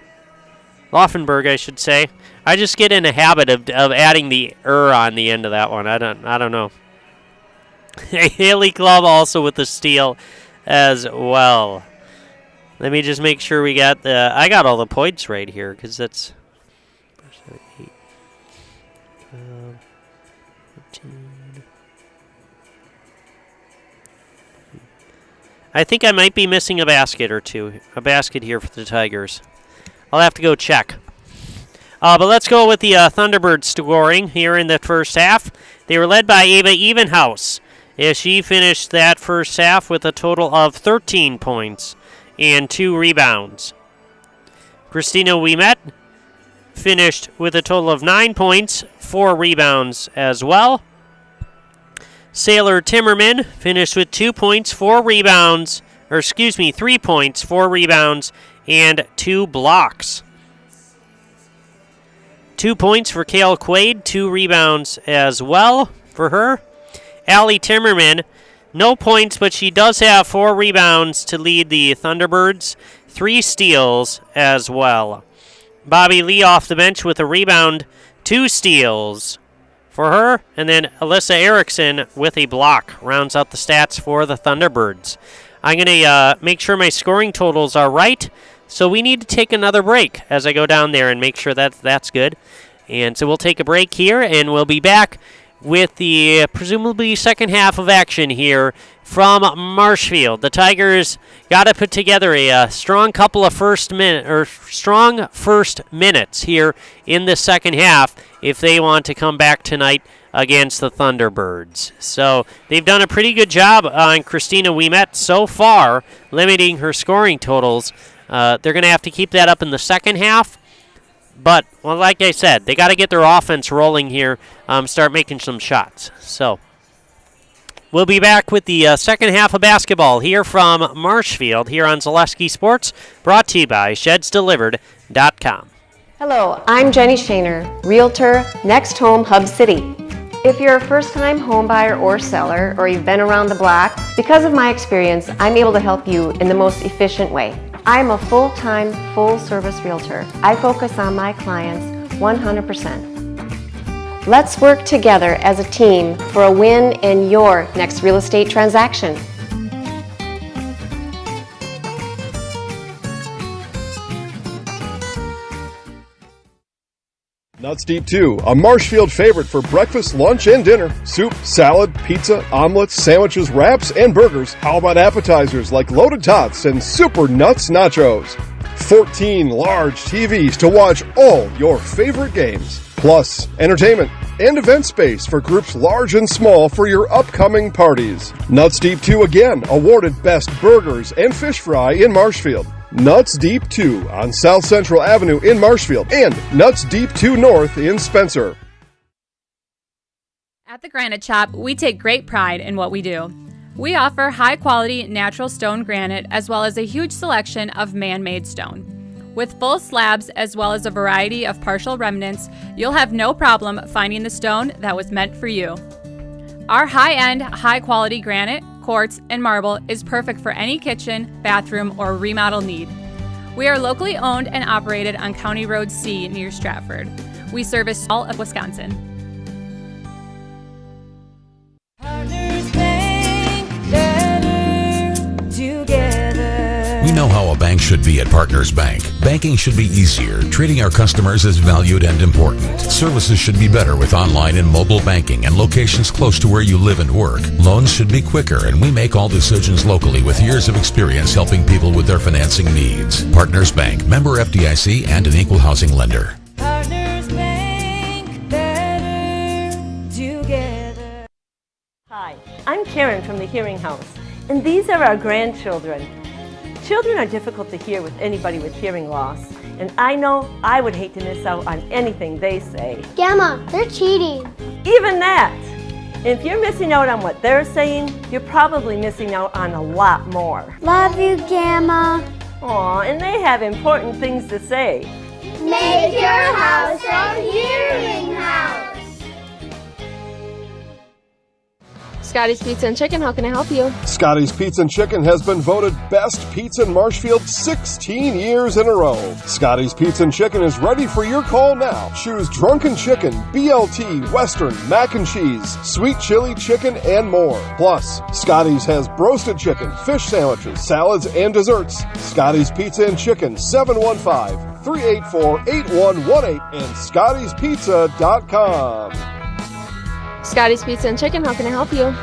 I should say. I just get in a habit of adding the on the end of that one. I don't know. Haley Club also with the steal as well. Let me just make sure we got the. I got all the points right here because that's 8, 13. I think I might be missing a basket or two. A basket here for the Tigers. I'll have to go check. But let's go with the Thunderbirds scoring here in the first half. They were led by Ava Evenhouse, as she finished that first half with a total of 13 points and 2 rebounds. Christina Ouimet finished with a total of 9 points, 4 rebounds as well. Sailor Timmerman finished with 2 points, 4 rebounds, 3 points, 4 rebounds, and 2 blocks. 2 points for Kale Quaid, 2 rebounds as well for her. Allie Timmerman, no points, but she does have 4 rebounds to lead the Thunderbirds, 3 steals as well. Bobby Lee off the bench with a rebound, 2 steals for her, and then Alyssa Erickson with a block rounds out the stats for the Thunderbirds. I'm going to make sure my scoring totals are right, so we need to take another break as I go down there and make sure that that's good. And so we'll take a break here, and we'll be back with the presumably second half of action here from Marshfield. The Tigers got to put together a strong couple of first minutes here in the second half if they want to come back tonight against the Thunderbirds. So they've done a pretty good job on Christina Ouimet so far, limiting her scoring totals. They're going to have to keep that up in the second half. But, well, like I said, they got to get their offense rolling here, start making some shots. So we'll be back with the second half of basketball here from Marshfield here on Zaleski Sports, brought to you by ShedsDelivered.com. Hello, I'm Jenny Shaner, Realtor, Next Home Hub City. If you're a first-time home buyer or seller, or you've been around the block, because of my experience, I'm able to help you in the most efficient way. I'm a full-time, full-service realtor. I focus on my clients 100%. Let's work together as a team for a win in your next real estate transaction. Nuts Deep 2, a Marshfield favorite for breakfast, lunch, and dinner. Soup, salad, pizza, omelets, sandwiches, wraps, and burgers. How about appetizers like loaded tots and super nuts nachos? 14 large TVs to watch all your favorite games. Plus, entertainment and event space for groups large and small for your upcoming parties. Nuts Deep 2 again, awarded Best Burgers and Fish Fry in Marshfield. Nuts Deep 2 on South Central Avenue in Marshfield and Nuts Deep 2 North in Spencer. At the Granite Shop, we take great pride in what we do. We offer high-quality natural stone granite as well as a huge selection of man-made stone. With full slabs as well as a variety of partial remnants, you'll have no problem finding the stone that was meant for you. Our high-end, high-quality granite, quartz, and marble is perfect for any kitchen, bathroom, or remodel need. We are locally owned and operated on County Road C near Stratford. We service all of Wisconsin. We know how a bank should be at Partners Bank. Banking should be easier. Treating our customers as valued and important. Services should be better with online and mobile banking and locations close to where you live and work. Loans should be quicker, and we make all decisions locally with years of experience helping people with their financing needs. Partners Bank, member FDIC, and an equal housing lender. Partners Bank, better together. Hi, I'm Karen from the Hearing House, and these are our grandchildren. Children are difficult to hear with anybody with hearing loss, and I know I would hate to miss out on anything they say. Gamma, they're cheating. Even that! If you're missing out on what they're saying, you're probably missing out on a lot more. Love you, Gamma. Aw, and they have important things to say. Make your house a hearing house. Scotty's Pizza and Chicken, how can I help you? Scotty's Pizza and Chicken has been voted best pizza in Marshfield 16 years in a row. Scotty's Pizza and Chicken is ready for your call now. Choose drunken chicken, BLT, western, mac and cheese, sweet chili chicken, and more. Plus, Scotty's has broasted chicken, fish sandwiches, salads, and desserts. Scotty's Pizza and Chicken, 715-384-8118 and scottyspizza.com. Scotty's Pizza and Chicken, how can I help you?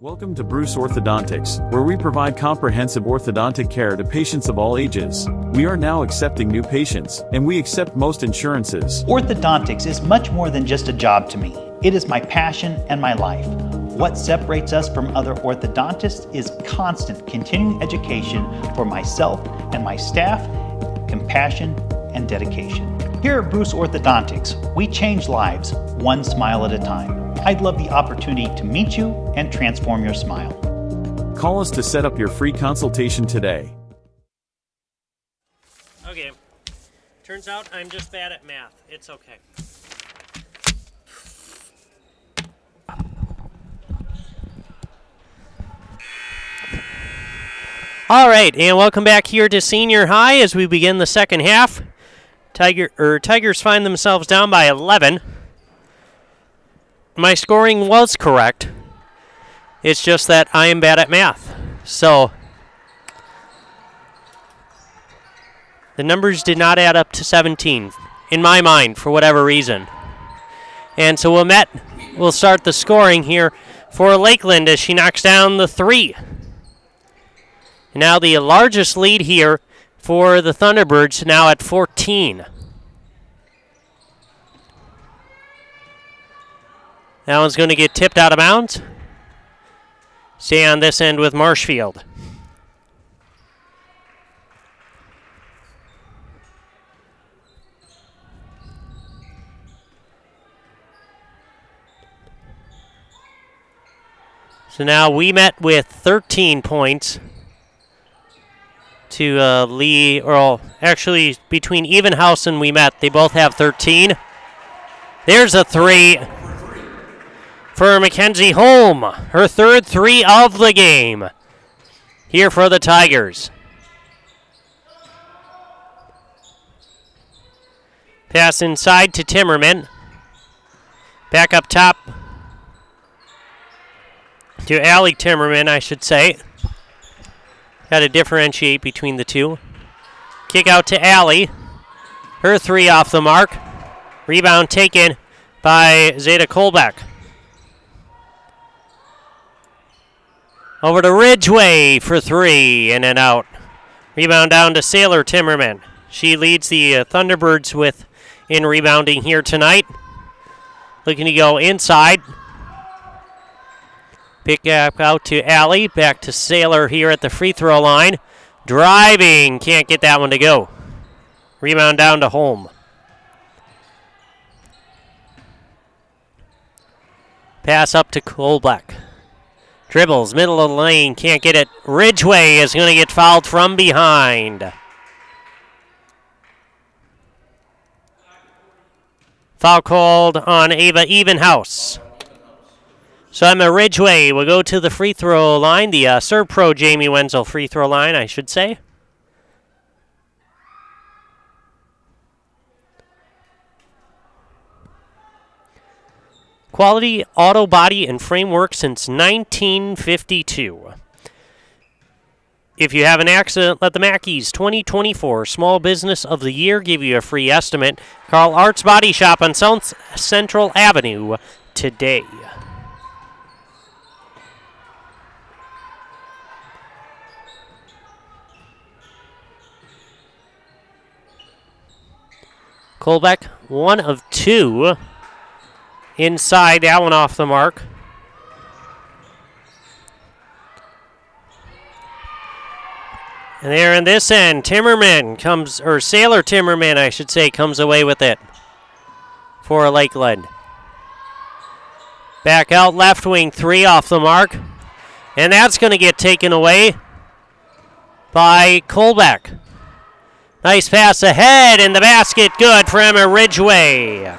Welcome to Bruce Orthodontics, where we provide comprehensive orthodontic care to patients of all ages. We are now accepting new patients, and we accept most insurances. Orthodontics is much more than just a job to me. It is my passion and my life. What separates us from other orthodontists is constant continuing education for myself and my staff, compassion, and dedication. Here at Bruce Orthodontics, we change lives one smile at a time. I'd love the opportunity to meet you and transform your smile. Call us to set up your free consultation today. Okay. Turns out I'm just bad at math. It's okay. All right, and welcome back here to Senior High as we begin the second half. Tigers find themselves down by 11. My scoring was correct. It's just that I am bad at math. So the numbers did not add up to 17 in my mind for whatever reason. And so Wilmette will start the scoring here for Lakeland as she knocks down the 3. Now the largest lead here for the Thunderbirds, now at 14. That one's going to get tipped out of bounds. Stay on this end with Marshfield. So now we met with 13 points to Lee, or actually between Evenhouse and we met, they both have 13. There's a 3 for Mackenzie Holm, her third 3 of the game here for the Tigers. Pass inside to Timmerman. Back up top to Allie Timmerman, I should say. Got to differentiate between the two. Kick out to Allie. Her 3 off the mark. Rebound taken by Zeta Kolbeck. Over to Ridgway for 3, in and out. Rebound down to Sailor Timmerman. She leads the Thunderbirds in rebounding here tonight. Looking to go inside. Pick out to Allie. Back to Sailor here at the free throw line. Driving. Can't get that one to go. Rebound down to Holm. Pass up to Kolbeck. Dribbles, middle of the lane. Can't get it. Ridgway is going to get fouled from behind. Foul called on Ava Evenhouse. So Emma Ridgway will go to the free throw line, the Serve Pro Jamie Wenzel free throw line, I should say. Quality auto body and framework since 1952. If you have an accident, let the Mackeys 2024 Small Business of the Year give you a free estimate. Call Arts Body Shop on South Central Avenue today. Kolbeck, 1 of 2. Inside, that one off the mark. And there in this end, Timmerman comes, or Sailor Timmerman, I should say, comes away with it for Lakeland. Back out left wing, 3 off the mark. And that's going to get taken away by Kolbeck. Nice pass ahead, and the basket good for Emma Ridgway.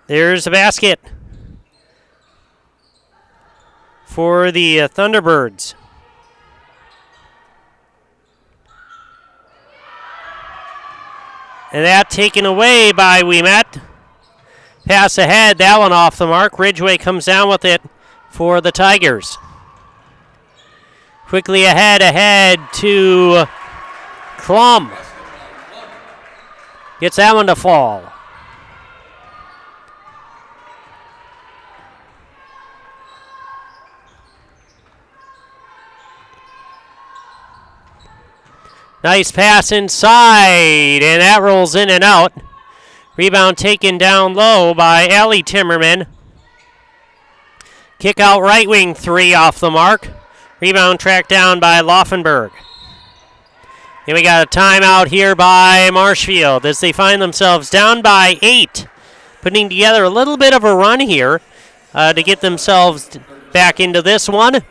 There's a basket for the Thunderbirds. And that taken away by WIAA. Pass ahead, that one off the mark. Ridgeway comes down with it for the Tigers. Quickly ahead to Klum. Gets that one to fall. Nice pass inside, and that rolls in and out. Rebound taken down low by Allie Timmerman. Kick out right wing three off the mark. Rebound tracked down by Laufenberg. And we got a timeout here by Marshfield as they find themselves down by 8. Putting together a little bit of a run here to get themselves back into this one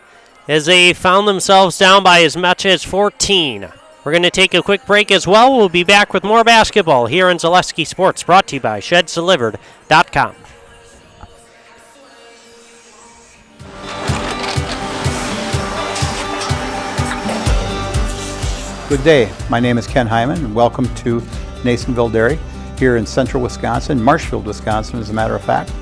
as they found themselves down by as much as 14. We're going to take a quick break as well. We'll be back with more basketball here in Zaleski Sports, brought to you by ShedsDelivered.com. Good day. My name is Ken Hyman, and welcome to Nasonville Dairy here in central Wisconsin, Marshfield, Wisconsin, as a matter of fact.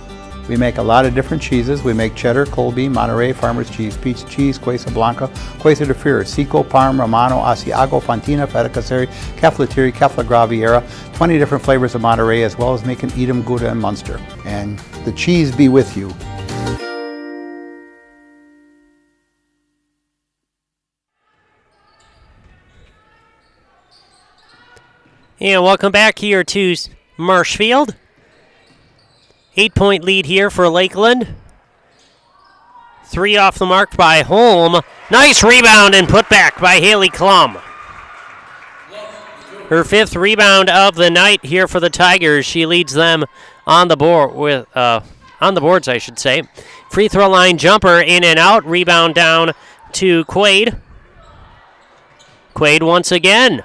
We make a lot of different cheeses. We make cheddar, Colby, Monterey, Farmer's Cheese, Peach Cheese, Quesa Blanca, Quesa de Fear, Seco, Parm, Romano, Asiago, Fontina, Feta Caseri, Caflatiri, Cafla Graviera, 20 different flavors of Monterey, as well as making Edam, Gouda, and Munster. And the cheese be with you. And welcome back here to Marshfield. 8-point lead here for Lakeland. 3 off the mark by Holm. Nice rebound and put back by Haley Klum. Her 5th rebound of the night here for the Tigers. She leads them on the board with on the boards, I should say. Free throw line jumper in and out. Rebound down to Quaid. Quaid once again.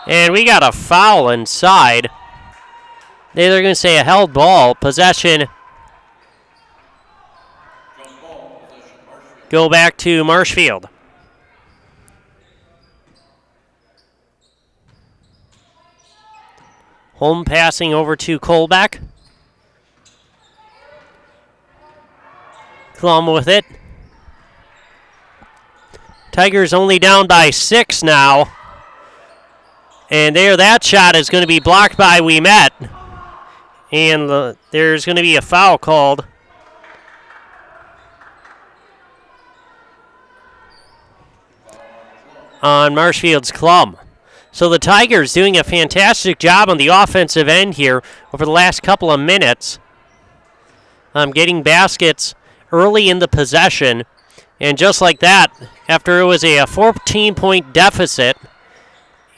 And we got a foul inside. They're going to say a held ball. Possession. Go back to Marshfield. Holm passing over to Colbeck. Klum with it. Tigers only down by 6 now. And there, that shot is going to be blocked by WIAA. And there's going to be a foul called. On Marshfield's Klum. So the Tigers doing a fantastic job on the offensive end here over the last couple of minutes. Getting baskets early in the possession. And just like that, after it was a 14-point deficit,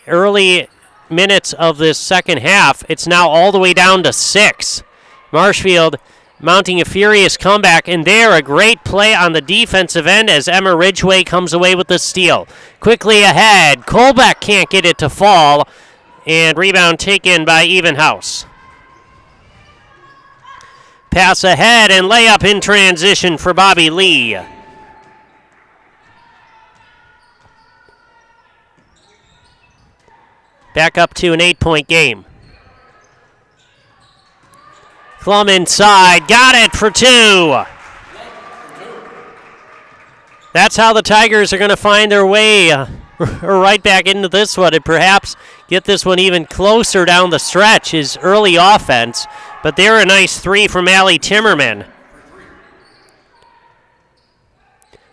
early minutes of this second half, it's now all the way down to 6. Marshfield mounting a furious comeback, and there a great play on the defensive end as Emma Ridgeway comes away with the steal. Quickly ahead, Colbeck can't get it to fall, and rebound taken by Evenhouse. Pass ahead and layup in transition for Bobby Lee. Back up to an 8-point game. Klum inside, got it for 2. That's how the Tigers are going to find their way right back into this one and perhaps get this one even closer down the stretch, his early offense. But there a nice 3 from Allie Timmerman.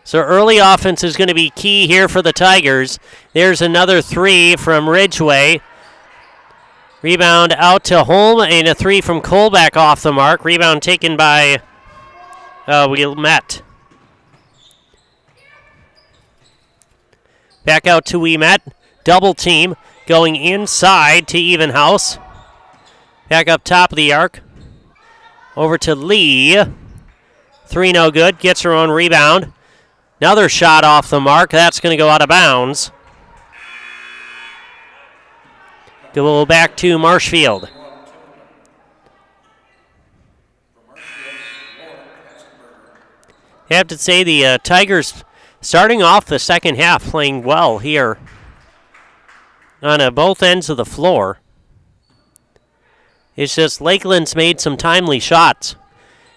So early offense is going to be key here for the Tigers. There's another 3 from Ridgeway. Rebound out to Holm, and a 3 from Colbeck off the mark. Rebound taken by WIAA. Back out to WIAA. Double team going inside to Evenhouse. Back up top of the arc. Over to Lee. 3 no good. Gets her own rebound. Another shot off the mark. That's going to go out of bounds. Go back to Marshfield. have to say the Tigers starting off the second half playing well here on both ends of the floor. It's just Lakeland's made some timely shots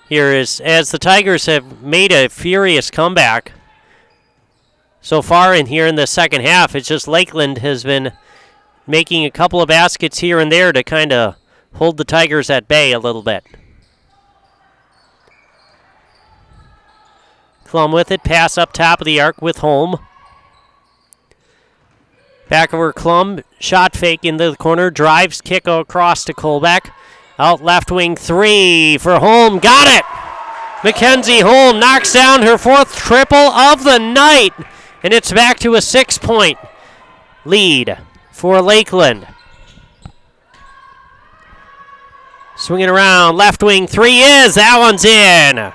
here as the Tigers have made a furious comeback so far in here in the second half. It's just Lakeland has been making a couple of baskets here and there to kind of hold the Tigers at bay a little bit. Klum with it, pass up top of the arc with Holm. Back over Klum, shot fake into the corner, drives, kick across to Kolbeck. Out left wing three for Holm, got it! Mackenzie Holm knocks down her fourth triple of the night, and it's back to a 6-point lead for Lakeland. Swinging around, left wing three that one's in.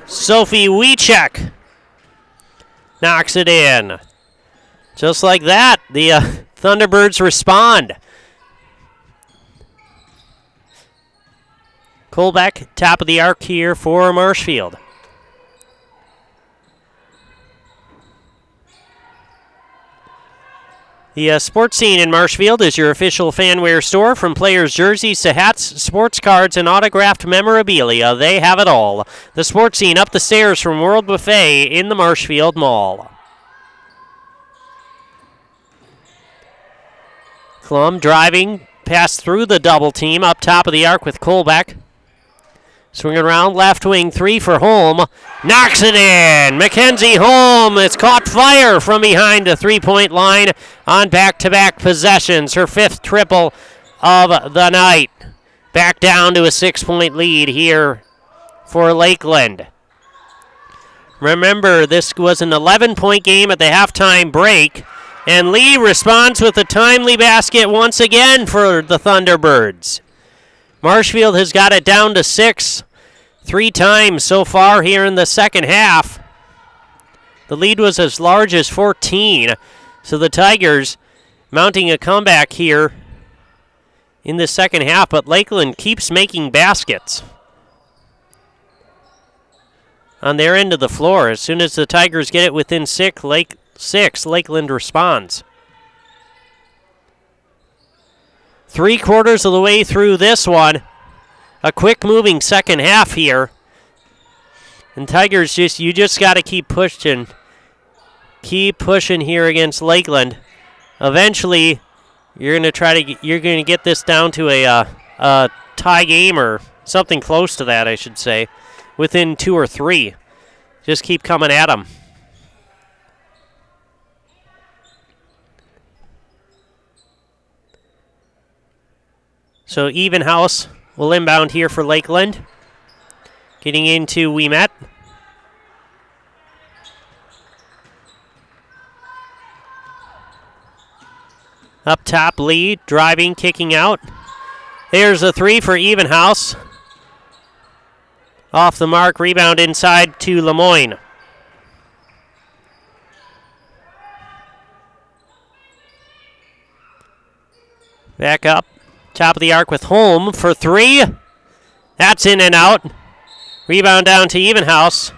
Sophie Wiechek knocks it in. Just like that, the Thunderbirds respond. Kolbeck, top of the arc here for Marshfield. The Sports Scene in Marshfield is your official fanwear store. From players' jerseys to hats, sports cards, and autographed memorabilia, they have it all. The Sports Scene up the stairs from World Buffet in the Marshfield Mall. Klum driving, pass through the double team, up top of the arc with Kolbeck. Swinging around, left wing three for Holm. Knocks it in. Mackenzie Holm has caught fire from behind the three-point line on back-to-back possessions. Her fifth triple of the night. Back down to a 6-point lead here for Lakeland. Remember, this was an 11-point game at the halftime break, and Lee responds with a timely basket once again for the Thunderbirds. Marshfield has got it down to 6 3 times so far here in the second half. The lead was as large as 14, so the Tigers mounting a comeback here in the second half, but Lakeland keeps making baskets on their end of the floor. As soon as the Tigers get it within 6, Lakeland responds. 3/4 of the way through this one. A quick moving second half here. And Tigers you just got to keep pushing. Keep pushing here against Lakeland. Eventually you're going to get this down to a tie game or something close to that, I should say, within 2 or 3. Just keep coming at them. So Evenhouse will inbound here for Lakeland. Getting into Ouimet. Up top, Lee, driving, kicking out. There's a three for Evenhouse. Off the mark, rebound inside to Lemoyne. Back up. Top of the arc with Holm for three. That's in and out. Rebound down to Evenhouse.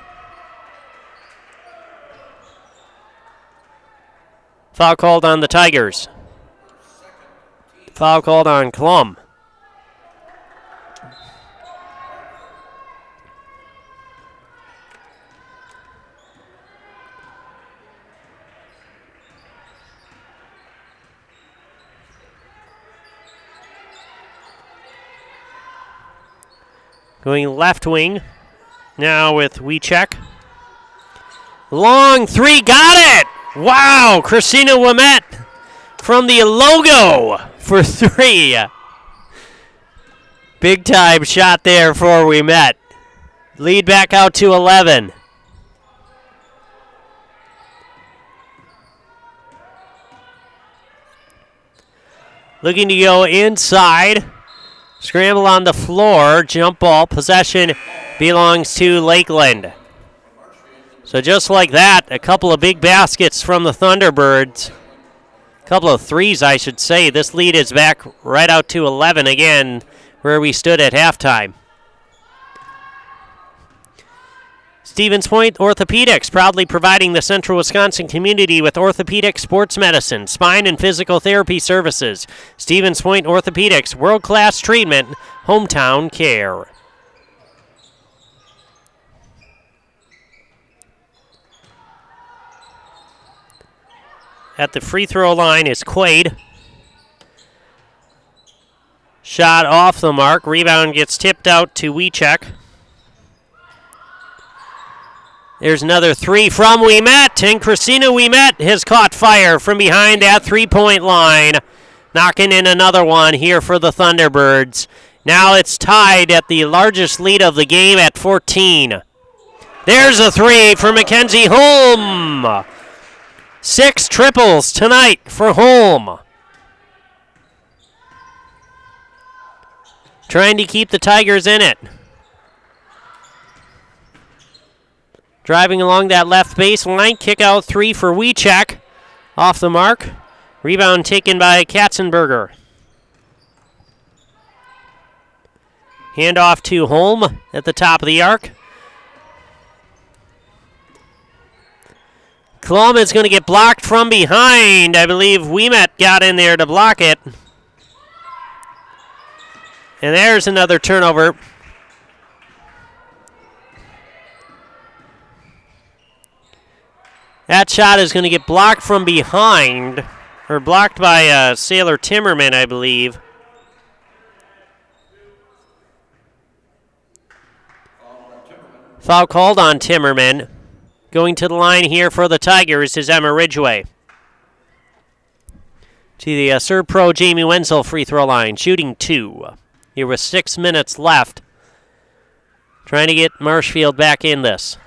Foul called on the Tigers. Foul called on Klum. Going left wing now with Wiechek. Long three, got it! Wow, Christina Ouimet from the logo for three. Big time shot there for Ouimet. Lead back out to 11. Looking to go inside. Scramble on the floor, jump ball, possession belongs to Lakeland. So just like that, a couple of big baskets from the Thunderbirds. A couple of threes, I should say. This lead is back right out to 11 again, where we stood at halftime. Stevens Point Orthopedics, proudly providing the Central Wisconsin community with orthopedic sports medicine, spine, and physical therapy services. Stevens Point Orthopedics, world-class treatment, hometown care. At the free throw line is Quaid. Shot off the mark. Rebound gets tipped out to Wiechek. There's another three from Ouimet, and Christina Ouimet has caught fire from behind that three-point line. Knocking in another one here for the Thunderbirds. Now it's tied at the largest lead of the game at 14. There's a three for Mackenzie Holm. 6 triples tonight for Holm. Trying to keep the Tigers in it. Driving along that left baseline. Kick out three for Wiechek. Off the mark. Rebound taken by Katzenberger. Handoff to Holm at the top of the arc. Klum is going to get blocked from behind. I believe Ouimet got in there to block it. And there's another turnover. That shot is going to get blocked from behind, or blocked by Sailor Timmerman, I believe. Foul called on Timmerman. Going to the line here for the Tigers is Emma Ridgway. To the Serve Pro Jamie Wenzel free throw line, shooting 2. Here with 6 minutes left. Trying to get Marshfield back in this.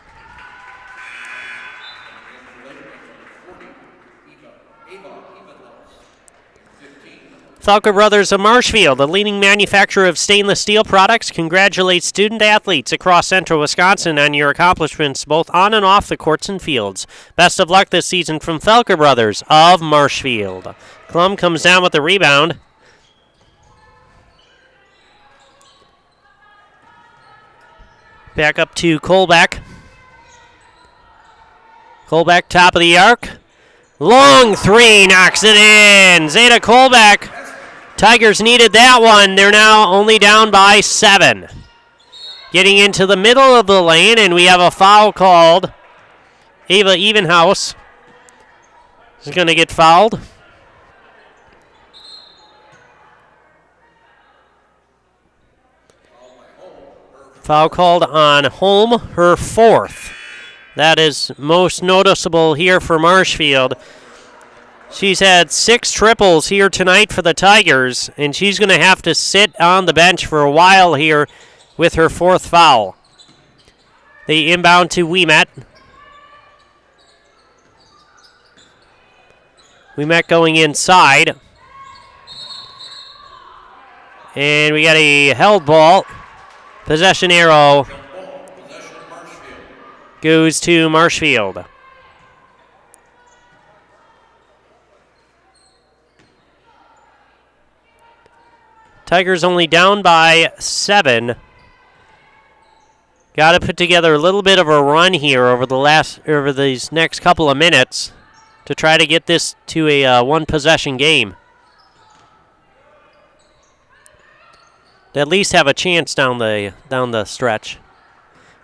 Falco Brothers of Marshfield, a leading manufacturer of stainless steel products, congratulates student athletes across central Wisconsin on your accomplishments both on and off the courts and fields. Best of luck this season from Falco Brothers of Marshfield. Klum comes down with the rebound. Back up to Colbeck. Colbeck, top of the arc. Long three, knocks it in. Zeta Colbeck. Tigers needed that one. They're now only down by 7. Getting into the middle of the lane, and we have a foul called. Ava Evenhouse is going to get fouled. Foul called on Holm, her 4th. That is most noticeable here for Marshfield. She's had 6 triples here tonight for the Tigers, and she's going to have to sit on the bench for a while here with her 4th foul. They inbound to Ouimet. Ouimet going inside. And we got a held ball. Possession arrow goes to Marshfield. Tigers only down by 7. Got to put together a little bit of a run here over these next couple of minutes to try to get this to a one-possession game. To at least have a chance down the stretch.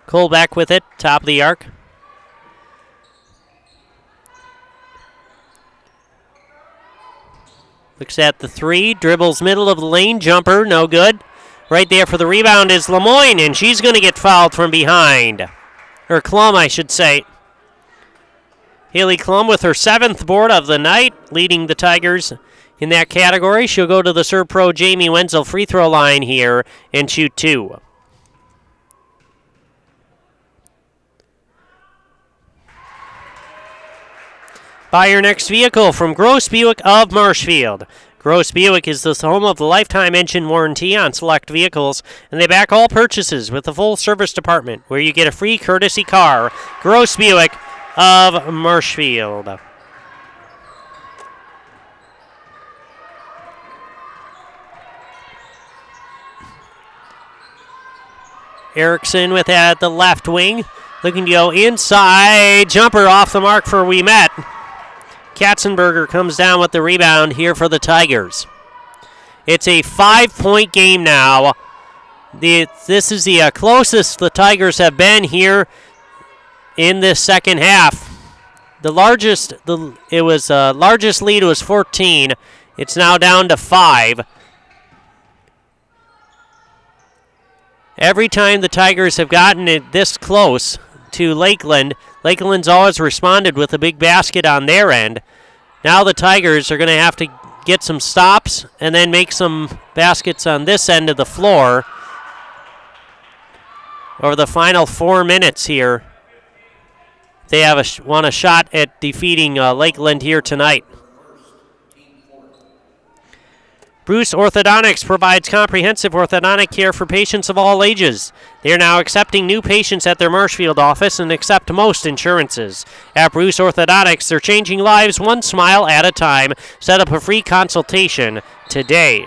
Colbeck with it, top of the arc. Looks at the 3, dribbles middle of the lane, jumper, no good. Right there for the rebound is Lemoyne, and she's going to get fouled from behind. Or Klum, I should say. Haley Klum with her 7th board of the night, leading the Tigers in that category. She'll go to the Serve Pro Jamie Wenzel free throw line here and shoot 2. Buy your next vehicle from Gross Buick of Marshfield. Gross Buick is the home of the lifetime engine warranty on select vehicles, and they back all purchases with a full service department where you get a free courtesy car. Gross Buick of Marshfield. Erickson with that at the left wing. Looking to go inside. Jumper off the mark for Ouimet. Katzenberger comes down with the rebound here for the Tigers. It's a 5-point game now. This is the closest the Tigers have been here in this second half. The largest lead was 14. It's now down to 5. Every time the Tigers have gotten it this close to Lakeland, Lakeland's always responded with a big basket on their end. Now the Tigers are going to have to get some stops and then make some baskets on this end of the floor over the final 4 minutes here. They want a shot at defeating Lakeland here tonight. Bruce Orthodontics provides comprehensive orthodontic care for patients of all ages. They are now accepting new patients at their Marshfield office and accept most insurances. At Bruce Orthodontics, they're changing lives one smile at a time. Set up a free consultation today.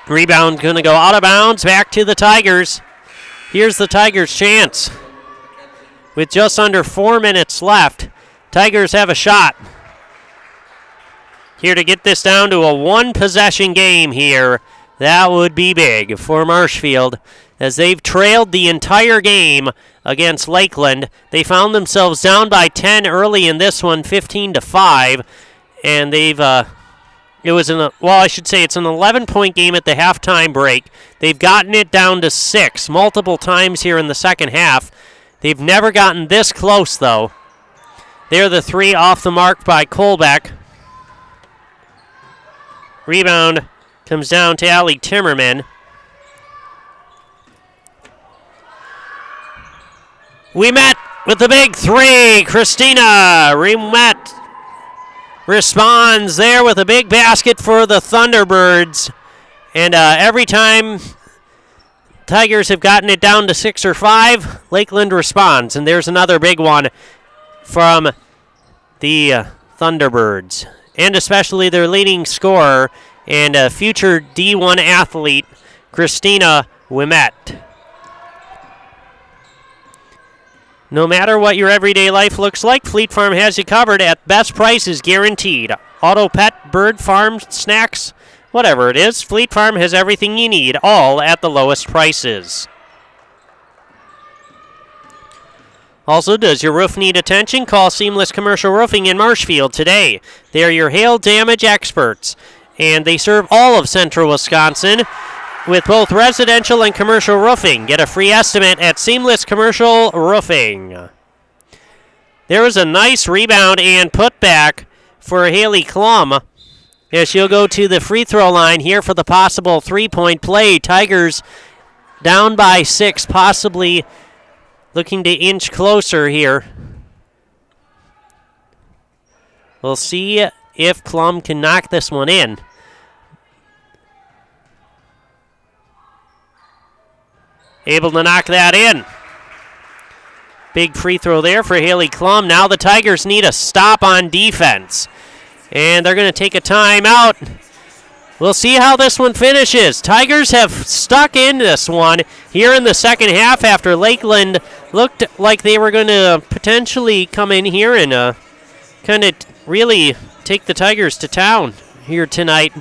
Rebound going to go out of bounds, back to the Tigers. Here's the Tigers' chance. With just under 4 minutes left, Tigers have a shot here to get this down to a one-possession game here. That would be big for Marshfield, as they've trailed the entire game against Lakeland. They found themselves down by 10 early in this one, 15-5, and they've it's an 11-point game at the halftime break. They've gotten it down to 6 multiple times here in the second half. They've never gotten this close, though. They're the 3 off the mark by Colbeck. Rebound comes down to Allie Timmerman. Ouimet with the big 3. Christina Ouimet responds there with a big basket for the Thunderbirds. And every time Tigers have gotten it down to 6 or 5, Lakeland responds. And there's another big one from the Thunderbirds. And especially their leading scorer and a future D1 athlete, Christina Ouimet. No matter what your everyday life looks like, Fleet Farm has you covered at best prices guaranteed. Auto, pet, bird, farm, snacks, whatever it is, Fleet Farm has everything you need, all at the lowest prices. Also, does your roof need attention? Call Seamless Commercial Roofing in Marshfield today. They are your hail damage experts, and they serve all of central Wisconsin with both residential and commercial roofing. Get a free estimate at Seamless Commercial Roofing. There was a nice rebound and putback for Haley Klum, as she'll go to the free throw line here for the possible 3-point play. Tigers down by 6, possibly looking to inch closer here. We'll see if Klum can knock this one in. Able to knock that in. Big free throw there for Haley Klum. Now the Tigers need a stop on defense. And they're going to take a timeout. We'll see how this one finishes. Tigers have stuck in this one here in the second half after Lakeland looked like they were going to potentially come in here and kind of really take the Tigers to town here tonight.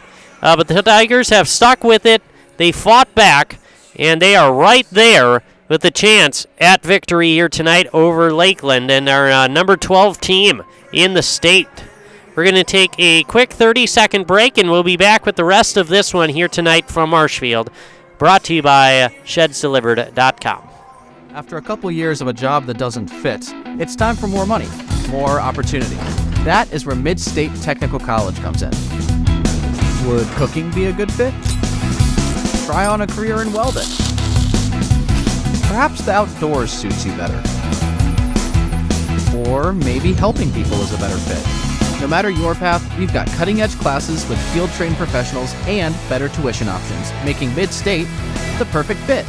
But the Tigers have stuck with it. They fought back, and they are right there with a chance at victory here tonight over Lakeland and our number 12 team in the state. We're going to take a quick 30-second break, and we'll be back with the rest of this one here tonight from Marshfield, brought to you by ShedsDelivered.com. After a couple years of a job that doesn't fit, it's time for more money, more opportunity. That is where Mid-State Technical College comes in. Would cooking be a good fit? Try on a career in welding. Perhaps the outdoors suits you better. Or maybe helping people is a better fit. No matter your path, we've got cutting-edge classes with field-trained professionals and better tuition options, making Mid-State the perfect fit.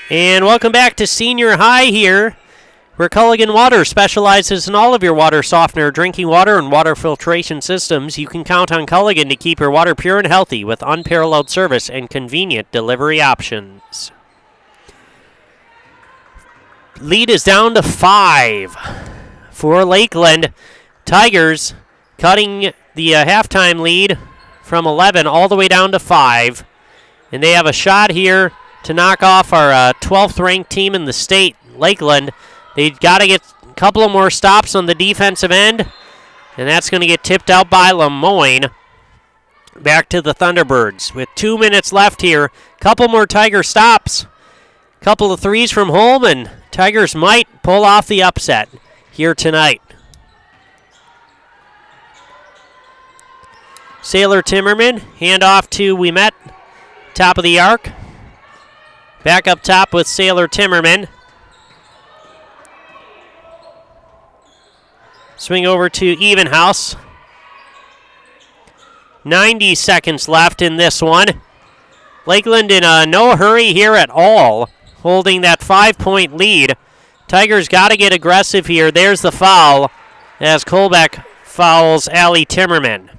And welcome back to Senior High here, where Culligan Water specializes in all of your water softener, drinking water, and water filtration systems. You can count on Culligan to keep your water pure and healthy with unparalleled service and convenient delivery options. lead is down to 5 for Lakeland. Tigers cutting the halftime lead from 11 all the way down to 5. And they have a shot here to knock off our 12th ranked team in the state, Lakeland. They've got to get a couple of more stops on the defensive end, and that's going to get tipped out by Lemoyne. Back to the Thunderbirds with 2 minutes left here. Couple more Tiger stops. Couple of threes from home, and Tigers might pull off the upset here tonight. Sailor Timmerman, hand off to Ouimet, top of the arc. Back up top with Sailor Timmerman. Swing over to Evenhouse. 90 seconds left in this one. Lakeland in no hurry here at all, holding that 5-point lead. Tigers got to get aggressive here. There's the foul as Colbeck fouls Allie Timmerman.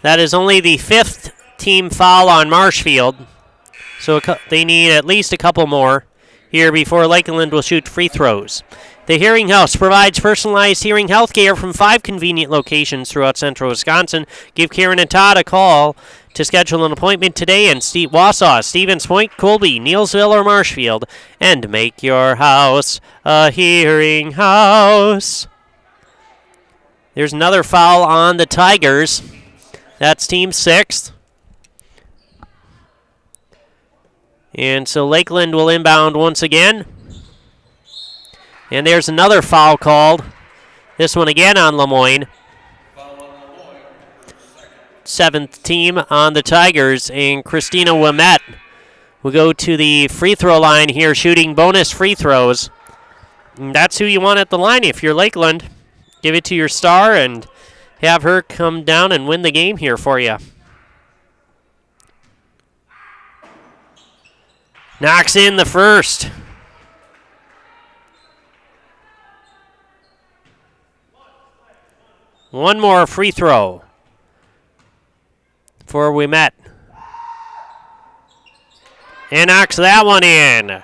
That is only the 5th team foul on Marshfield, so they need at least a couple more here before Lakeland will shoot free throws. The Hearing House provides personalized hearing health care from 5 convenient locations throughout central Wisconsin. Give Karen and Todd a call to schedule an appointment today in Wausau, Stevens Point, Colby, Neilsville, or Marshfield, and make your house a hearing house. There's another foul on the Tigers. That's team 6th. And so Lakeland will inbound once again. And there's another foul called. This one again on Lemoyne. 7th team on the Tigers. And Christina Ouimet will go to the free throw line here, shooting bonus free throws. And that's who you want at the line if you're Lakeland. Give it to your star and have her come down and win the game here for you. Knocks in the first. One more free throw for Ouimet. And knocks that one in.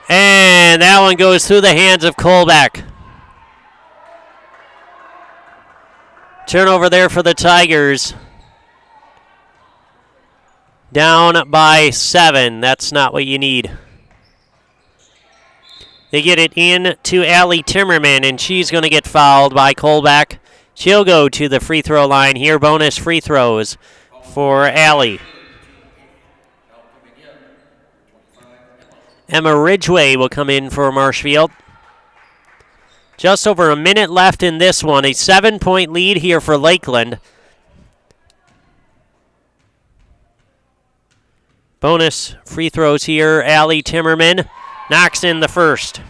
And that one goes through the hands of Colbeck. Turnover there for the Tigers. Down by 7. That's not what you need. They get it in to Allie Timmerman, and she's going to get fouled by Colbeck. She'll go to the free throw line here. Bonus free throws for Allie. Emma Ridgway will come in for Marshfield. Just over a minute left in this one. A 7-point lead here for Lakeland. Bonus free throws here. Allie Timmerman knocks in the first.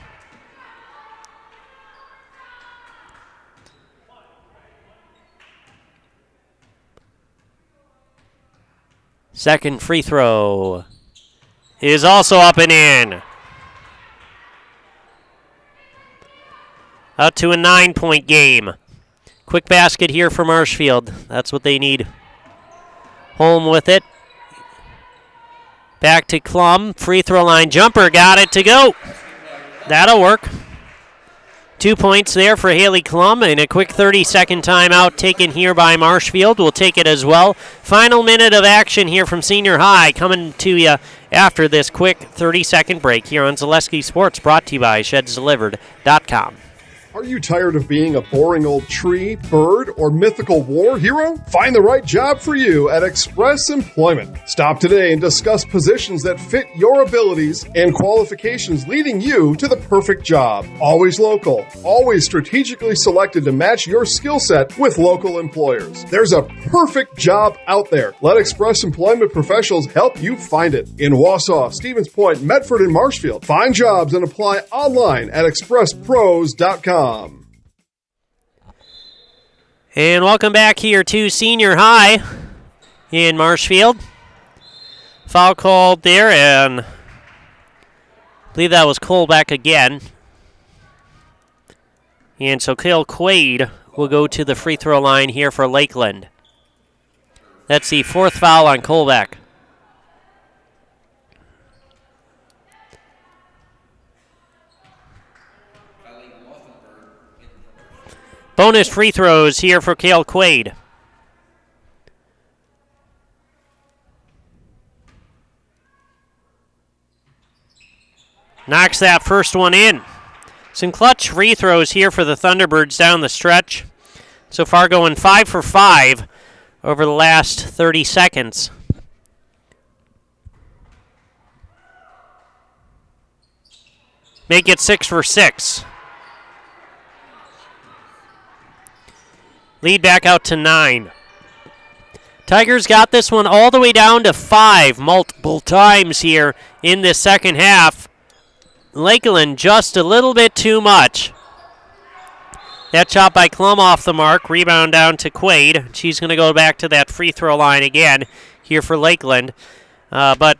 Second free throw is also up and in. Out to a 9-point game. Quick basket here for Marshfield. That's what they need. Home with it. Back to Klum. Free throw line jumper. Got it to go. That'll work. 2 points there for Haley Klum, and a quick 30-second timeout taken here by Marshfield. We'll take it as well. Final minute of action here from Senior High coming to you after this quick 30-second break here on Zaleski Sports, brought to you by ShedsDelivered.com. Are you tired of being a boring old tree, bird, or mythical war hero? Find the right job for you at Express Employment. Stop today and discuss positions that fit your abilities and qualifications, leading you to the perfect job. Always local, always strategically selected to match your skill set with local employers. There's a perfect job out there. Let Express Employment professionals help you find it. In Wausau, Stevens Point, Medford, and Marshfield. Find jobs and apply online at expresspros.com. And welcome back here to Senior High in Marshfield. Foul called there, and I believe that was Colbeck again. And so Kale Quaid will go to the free throw line here for Lakeland. That's the 4th foul on Colbeck. Bonus free throws here for Cale Quaid. Knocks that first one in. Some clutch free throws here for the Thunderbirds down the stretch. So far going 5 for 5 over the last 30 seconds. Make it 6 for 6. Lead back out to 9. Tigers got this one all the way down to 5 multiple times here in this second half. Lakeland just a little bit too much. That shot by Klum off the mark. Rebound down to Quaid. She's going to go back to that free throw line again here for Lakeland. But,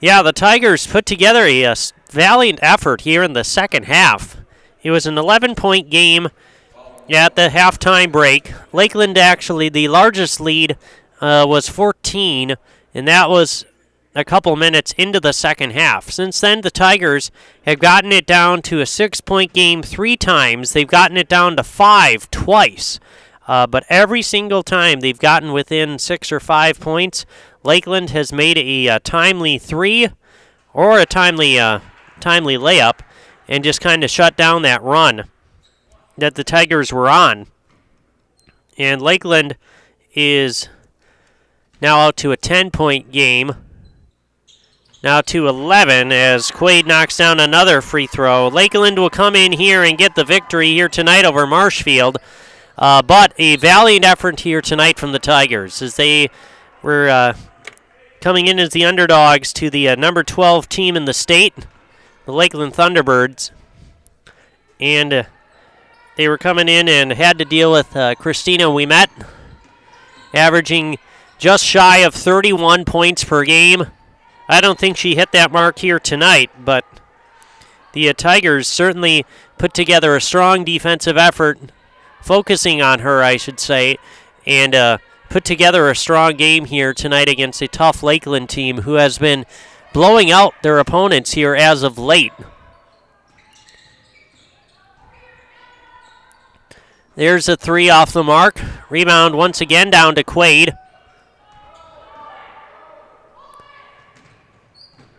yeah, the Tigers put together a valiant effort here in the second half. It was an 11-point game at the halftime break. Lakeland actually, the largest lead was 14, and that was a couple minutes into the second half. Since then, the Tigers have gotten it down to a 6-point game 3 times. They've gotten it down to 5 twice. But every single time they've gotten within 6 or 5 points, Lakeland has made a timely 3 or a timely layup and just kind of shut down that run that the Tigers were on. And Lakeland is now out to a 10-point game. Now to 11 as Quaid knocks down another free throw. Lakeland will come in here and get the victory here tonight over Marshfield. But a valiant effort here tonight from the Tigers as they were coming in as the underdogs to the number 12 team in the state, the Lakeland Thunderbirds. And they were coming in and had to deal with Christina Ouimet, averaging just shy of 31 points per game. I don't think she hit that mark here tonight, but the Tigers certainly put together a strong defensive effort, focusing on her, I should say, and put together a strong game here tonight against a tough Lakeland team who has been blowing out their opponents here as of late. There's a 3 off the mark. Rebound once again down to Quaid.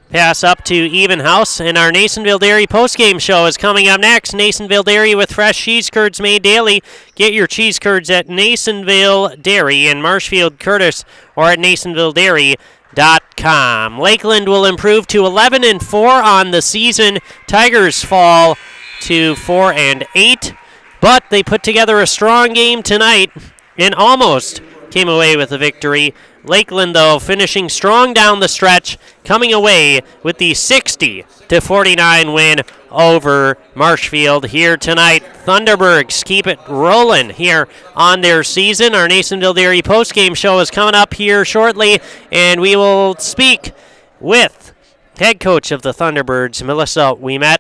Pass up to Evenhouse, and our Nasonville Dairy postgame show is coming up next. Nasonville Dairy with fresh cheese curds made daily. Get your cheese curds at Nasonville Dairy in Marshfield, Curtis, or at NasonvilleDairy.com. Lakeland will improve to 11-4 on the season. Tigers fall to 4-8, but they put together a strong game tonight and almost came away with a victory. Lakeland, though, finishing strong down the stretch, coming away with the 60-49 win over Marshfield here tonight. Thunderbirds keep it rolling here on their season. Our Nasonville Dairy postgame show is coming up here shortly, and we will speak with head coach of the Thunderbirds, Melissa Ouimet,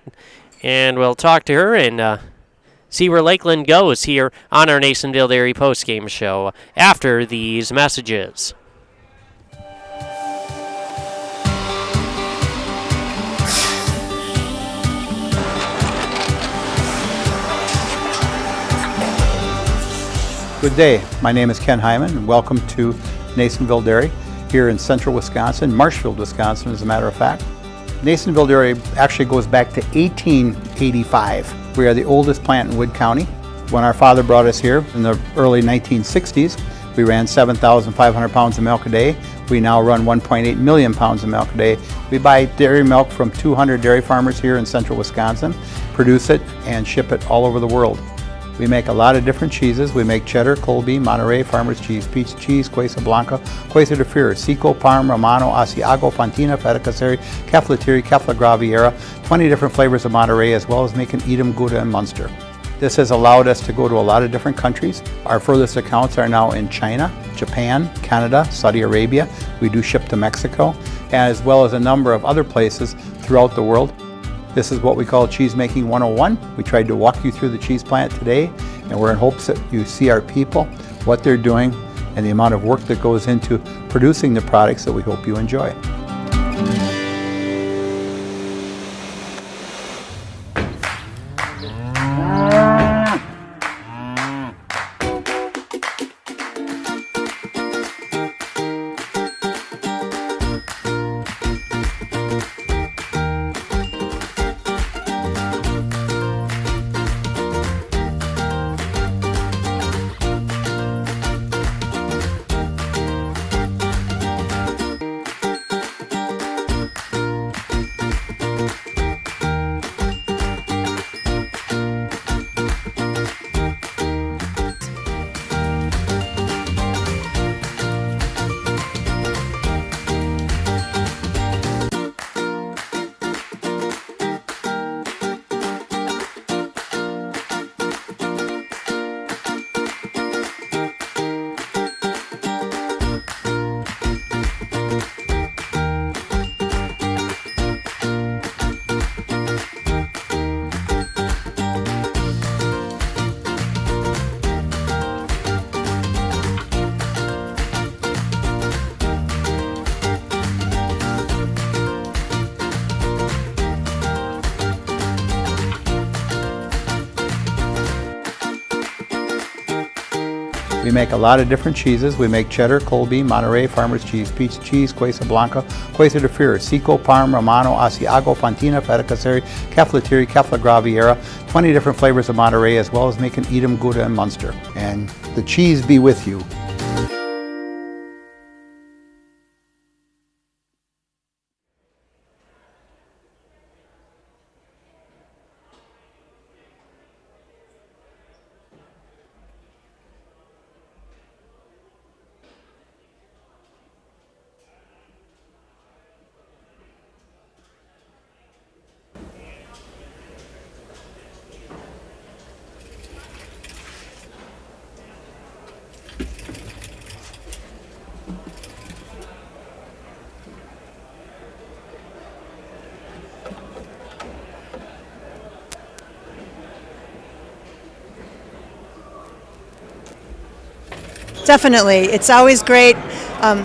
and we'll talk to her and see where Lakeland goes here on our Nasonville Dairy postgame show after these messages. Good day. My name is Ken Hyman, and welcome to Nasonville Dairy here in central Wisconsin, Marshfield, Wisconsin, as a matter of fact. Nasonville Dairy actually goes back to 1885. We are the oldest plant in Wood County. When our father brought us here in the early 1960s, we ran 7,500 pounds of milk a day. We now run 1.8 million pounds of milk a day. We buy dairy milk from 200 dairy farmers here in central Wisconsin, produce it, and ship it all over the world. We make a lot of different cheeses. We make cheddar, Colby, Monterey, Farmer's Cheese, Peach Cheese, Quesa Blanca, Quesa de Freer, Seco, Parm, Romano, Asiago, Fontina, Feta Caseri, Caflatiri, Cafla Graviera, 20 different flavors of Monterey, as well as making Edam, Gouda, and Munster. This has allowed us to go to a lot of different countries. Our furthest accounts are now in China, Japan, Canada, Saudi Arabia. We do ship to Mexico, as well as a number of other places throughout the world. This is what we call Cheese Making 101. We tried to walk you through the cheese plant today, and we're in hopes that you see our people, what they're doing, and the amount of work that goes into producing the products that we hope you enjoy. We make a lot of different cheeses. We make cheddar, Colby, Monterey, Farmer's Cheese, Pizza Cheese, Quesa Blanca, Quesa de Fir, Seco, Parm, Romano, Asiago, Fontina, Feta Caseri, Cafetieri, Cafla Graviera, 20 different flavors of Monterey, as well as making Edam, Gouda, and Munster. And the cheese be with you. Definitely. It's always great.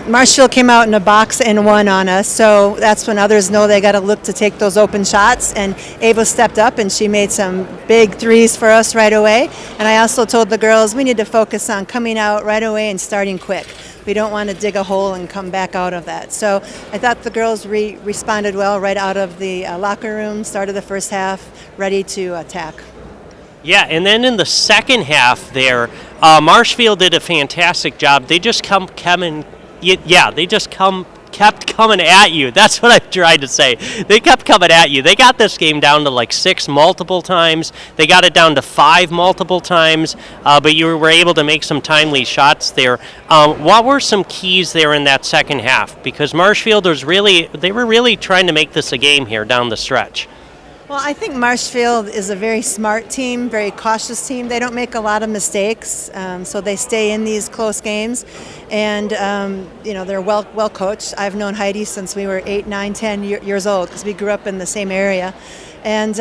Marshfield came out in a box and won on us, so that's when others know they got to look to take those open shots, and Ava stepped up and she made some big threes for us right away. And I also told the girls we need to focus on coming out right away and starting quick. We don't want to dig a hole and come back out of that. So I thought the girls responded well right out of the locker room, started the first half, ready to attack. Yeah, and then in the second half there, Marshfield did a fantastic job. They just kept coming at you. That's what I'm trying to say. They kept coming at you. They got this game down to like 6 multiple times. They got it down to 5 multiple times, but you were able to make some timely shots there. What were some keys there in that second half? Because Marshfield they were really trying to make this a game here down the stretch. Well, I think Marshfield is a very smart team, very cautious team. They don't make a lot of mistakes, so they stay in these close games. And, they're well coached. I've known Heidi since we were 8, 9, 10 years old because we grew up in the same area. And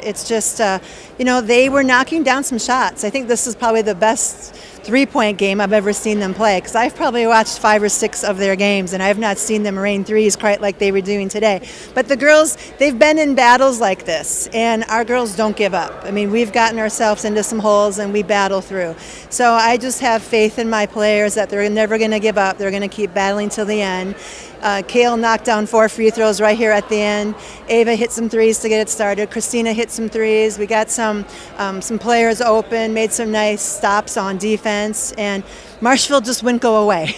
it's just, they were knocking down some shots. I think this is probably the best three-point game I've ever seen them play, because I've probably watched 5 or 6 of their games, and I've not seen them rain threes quite like they were doing today. But the girls, they've been in battles like this, and our girls don't give up. I mean, we've gotten ourselves into some holes, and we battle through. So I just have faith in my players that they're never going to give up. They're going to keep battling till the end. Kale knocked down 4 free throws right here at the end. Ava hit some threes to get it started. Christina hit some threes. We got some players open, made some nice stops on defense, and Marshfield just wouldn't go away.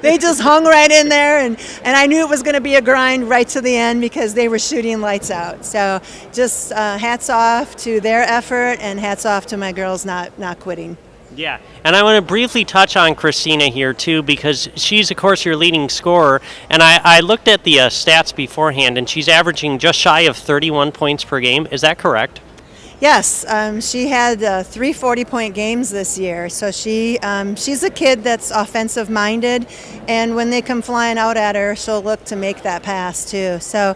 They just hung right in there, and I knew it was going to be a grind right to the end because they were shooting lights out. So just hats off to their effort, and hats off to my girls not quitting. Yeah, and I want to briefly touch on Christina here, too, because she's, of course, your leading scorer. And I looked at the stats beforehand, and she's averaging just shy of 31 points per game. Is that correct? Yes, she had 3 40-point games this year. So she's a kid that's offensive-minded, and when they come flying out at her, she'll look to make that pass, too. So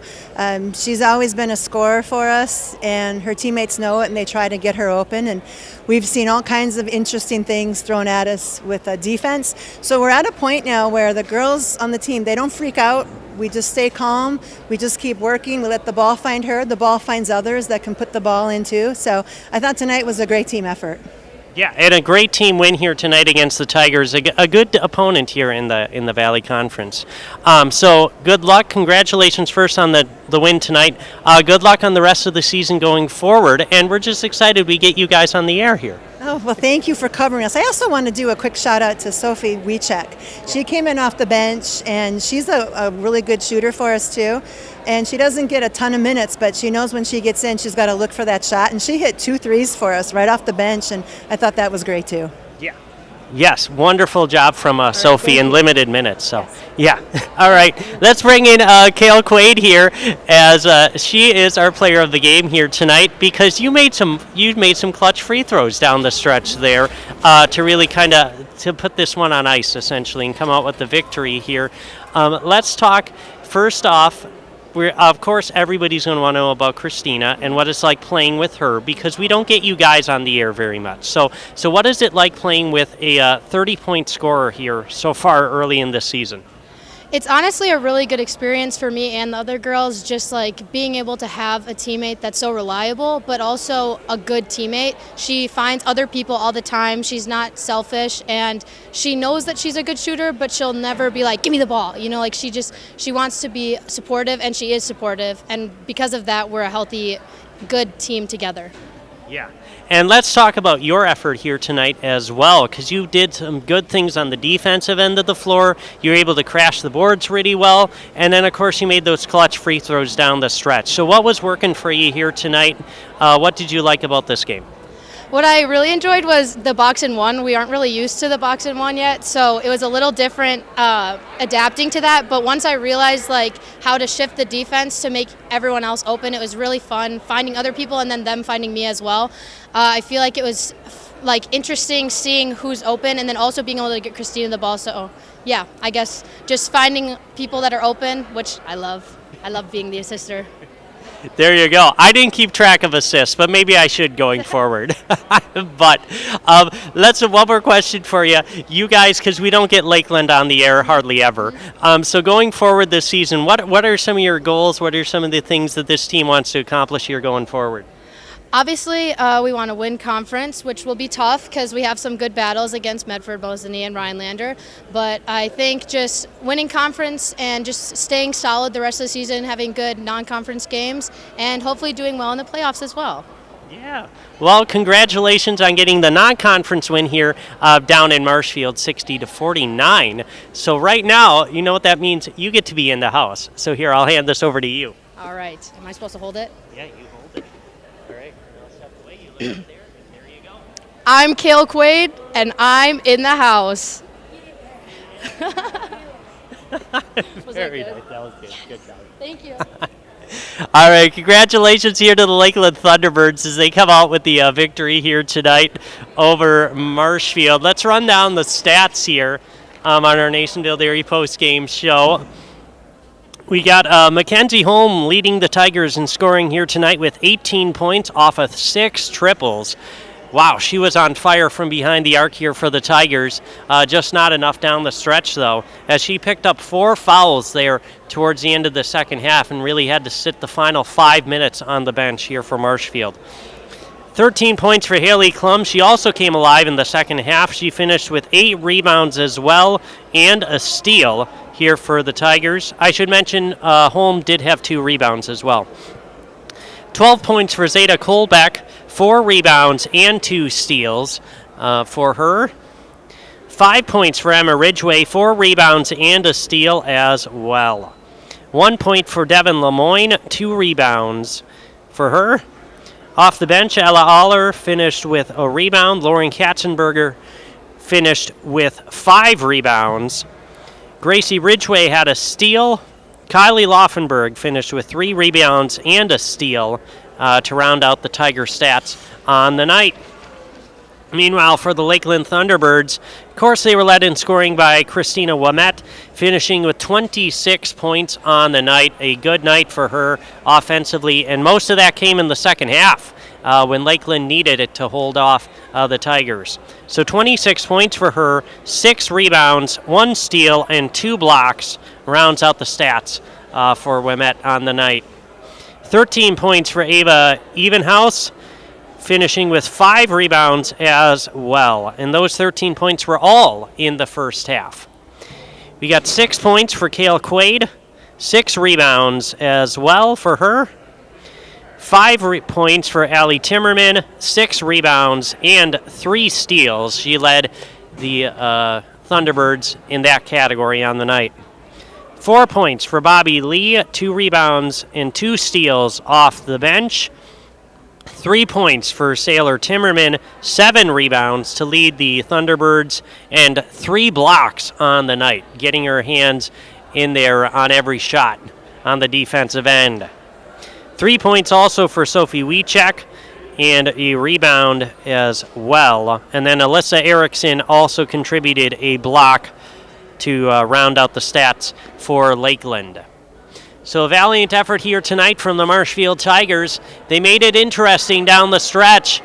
she's always been a scorer for us, and her teammates know it, and they try to get her open. And we've seen all kinds of interesting things thrown at us with defense. So we're at a point now where the girls on the team, they don't freak out. We just stay calm. We just keep working. We let the ball find her. The ball finds others that can put the ball in too. So I thought tonight was a great team effort. Yeah, and a great team win here tonight against the Tigers, a good opponent here in the Valley Conference. So good luck. Congratulations first on the win tonight. Good luck on the rest of the season going forward, and we're just excited we get you guys on the air here. Oh, well, thank you for covering us. I also want to do a quick shout out to Sophie Wiechek. She came in off the bench, and she's a really good shooter for us too. And she doesn't get a ton of minutes, but she knows when she gets in, she's got to look for that shot. And she hit 2 threes for us right off the bench, and I thought that was great too. Yeah. Yes, wonderful job from Sophie in limited minutes. So, yeah. All right, let's bring in Kale Quaid here, as she is our player of the game here tonight, because you made some clutch free throws down the stretch there to really kind of to put this one on ice essentially and come out with the victory here. Let's talk first off. Of course, everybody's going to want to know about Christina and what it's like playing with her, because we don't get you guys on the air very much. So what is it like playing with a 30-point scorer here so far early in this season? It's honestly a really good experience for me and the other girls, just like being able to have a teammate that's so reliable, but also a good teammate. She finds other people all the time. She's not selfish, and she knows that she's a good shooter, but she'll never be like, give me the ball. You know, like she wants to be supportive, and she is supportive. And because of that, we're a healthy, good team together. Yeah. And let's talk about your effort here tonight as well, because you did some good things on the defensive end of the floor. You were able to crash the boards really well, and then, of course, you made those clutch free throws down the stretch. So what was working for you here tonight? What did you like about this game? What I really enjoyed was the box and one. We aren't really used to the box and one yet, so it was a little different adapting to that. But once I realized like how to shift the defense to make everyone else open, it was really fun finding other people and then them finding me as well. I feel like it was like interesting seeing who's open and then also being able to get Christina the ball. So yeah, I guess just finding people that are open, which I love. I love being the assister. There you go. I didn't keep track of assists, but maybe I should going forward. But let's one more question for you. You guys, because we don't get Lakeland on the air hardly ever. So going forward this season, what are some of your goals? What are some of the things that this team wants to accomplish here going forward? Obviously, we want to win conference, which will be tough because we have some good battles against Medford, Bosnia, and Rhinelander. But I think just winning conference and just staying solid the rest of the season, having good non-conference games, and hopefully doing well in the playoffs as well. Yeah. Well, congratulations on getting the non-conference win here down in Marshfield, 60-49. So right now, you know what that means? You get to be in the house. So here, I'll hand this over to you. All right. Am I supposed to hold it? Yeah, you hold it. All right. I'll step away. You look up there. There you go. I'm Kale Quaid, and I'm in the house. Very nice. That was good. Good job. Thank you. All right, congratulations here to the Lakeland Thunderbirds as they come out with the victory here tonight over Marshfield. Let's run down the stats here on our Nasonville Dairy post-game show. We got Mackenzie Holm leading the Tigers in scoring here tonight with 18 points off of 6 triples. Wow, she was on fire from behind the arc here for the Tigers. Just not enough down the stretch, though, as she picked up 4 fouls there towards the end of the second half and really had to sit the final 5 minutes on the bench here for Marshfield. 13 points for Haley Klum. She also came alive in the second half. She finished with 8 rebounds as well and a steal here for the Tigers. I should mention Holm did have 2 rebounds as well. 12 points for Zeta Kolbeck, 4 rebounds and 2 steals for her. 5 points for Emma Ridgway, 4 rebounds and a steal as well. 1 point for Devin Lemoyne, 2 rebounds for her. Off the bench, Ella Aller finished with a rebound. Lauren Katzenberger finished with 5 rebounds. Gracie Ridgway had a steal. Kylie Laufenberg finished with 3 rebounds and a steal to round out the Tiger stats on the night. Meanwhile, for the Lakeland Thunderbirds, of course, they were led in scoring by Christina Wamet, finishing with 26 points on the night. A good night for her offensively, and most of that came in the second half when Lakeland needed it to hold off the Tigers. So 26 points for her, 6 rebounds, 1 steal, and 2 blocks rounds out the stats for Wamet on the night. 13 points for Ava Evenhouse, finishing with 5 rebounds as well. And those 13 points were all in the first half. We got 6 points for Kale Quaid, 6 rebounds as well for her. 5 points for Allie Timmerman, 6 rebounds, and 3 steals. She led the Thunderbirds in that category on the night. 4 points for Bobby Lee, 2 rebounds and 2 steals off the bench. 3 points for Sailor Timmerman, 7 rebounds to lead the Thunderbirds, and 3 blocks on the night, getting her hands in there on every shot on the defensive end. 3 points also for Sophie Wiechek, and a rebound as well. And then Alyssa Erickson also contributed a block to round out the stats for Lakeland. So a valiant effort here tonight from the Marshfield Tigers. They made it interesting down the stretch.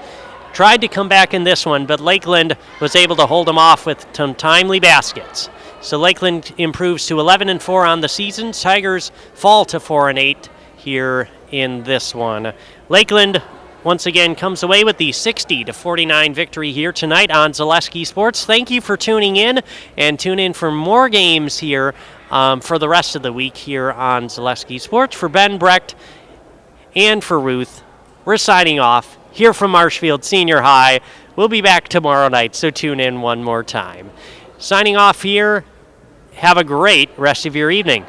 Tried to come back in this one, but Lakeland was able to hold them off with some timely baskets. So Lakeland improves to 11-4 on the season. Tigers fall to 4-8 here in this one. Lakeland once again comes away with the 60-49 victory here tonight on Zaleski Sports. Thank you for tuning in, and tune in for more games here for the rest of the week here on Zaleski Sports. For Ben Brecht and for Ruth, we're signing off here from Marshfield Senior High. We'll be back tomorrow night, so tune in one more time. Signing off here. Have a great rest of your evening.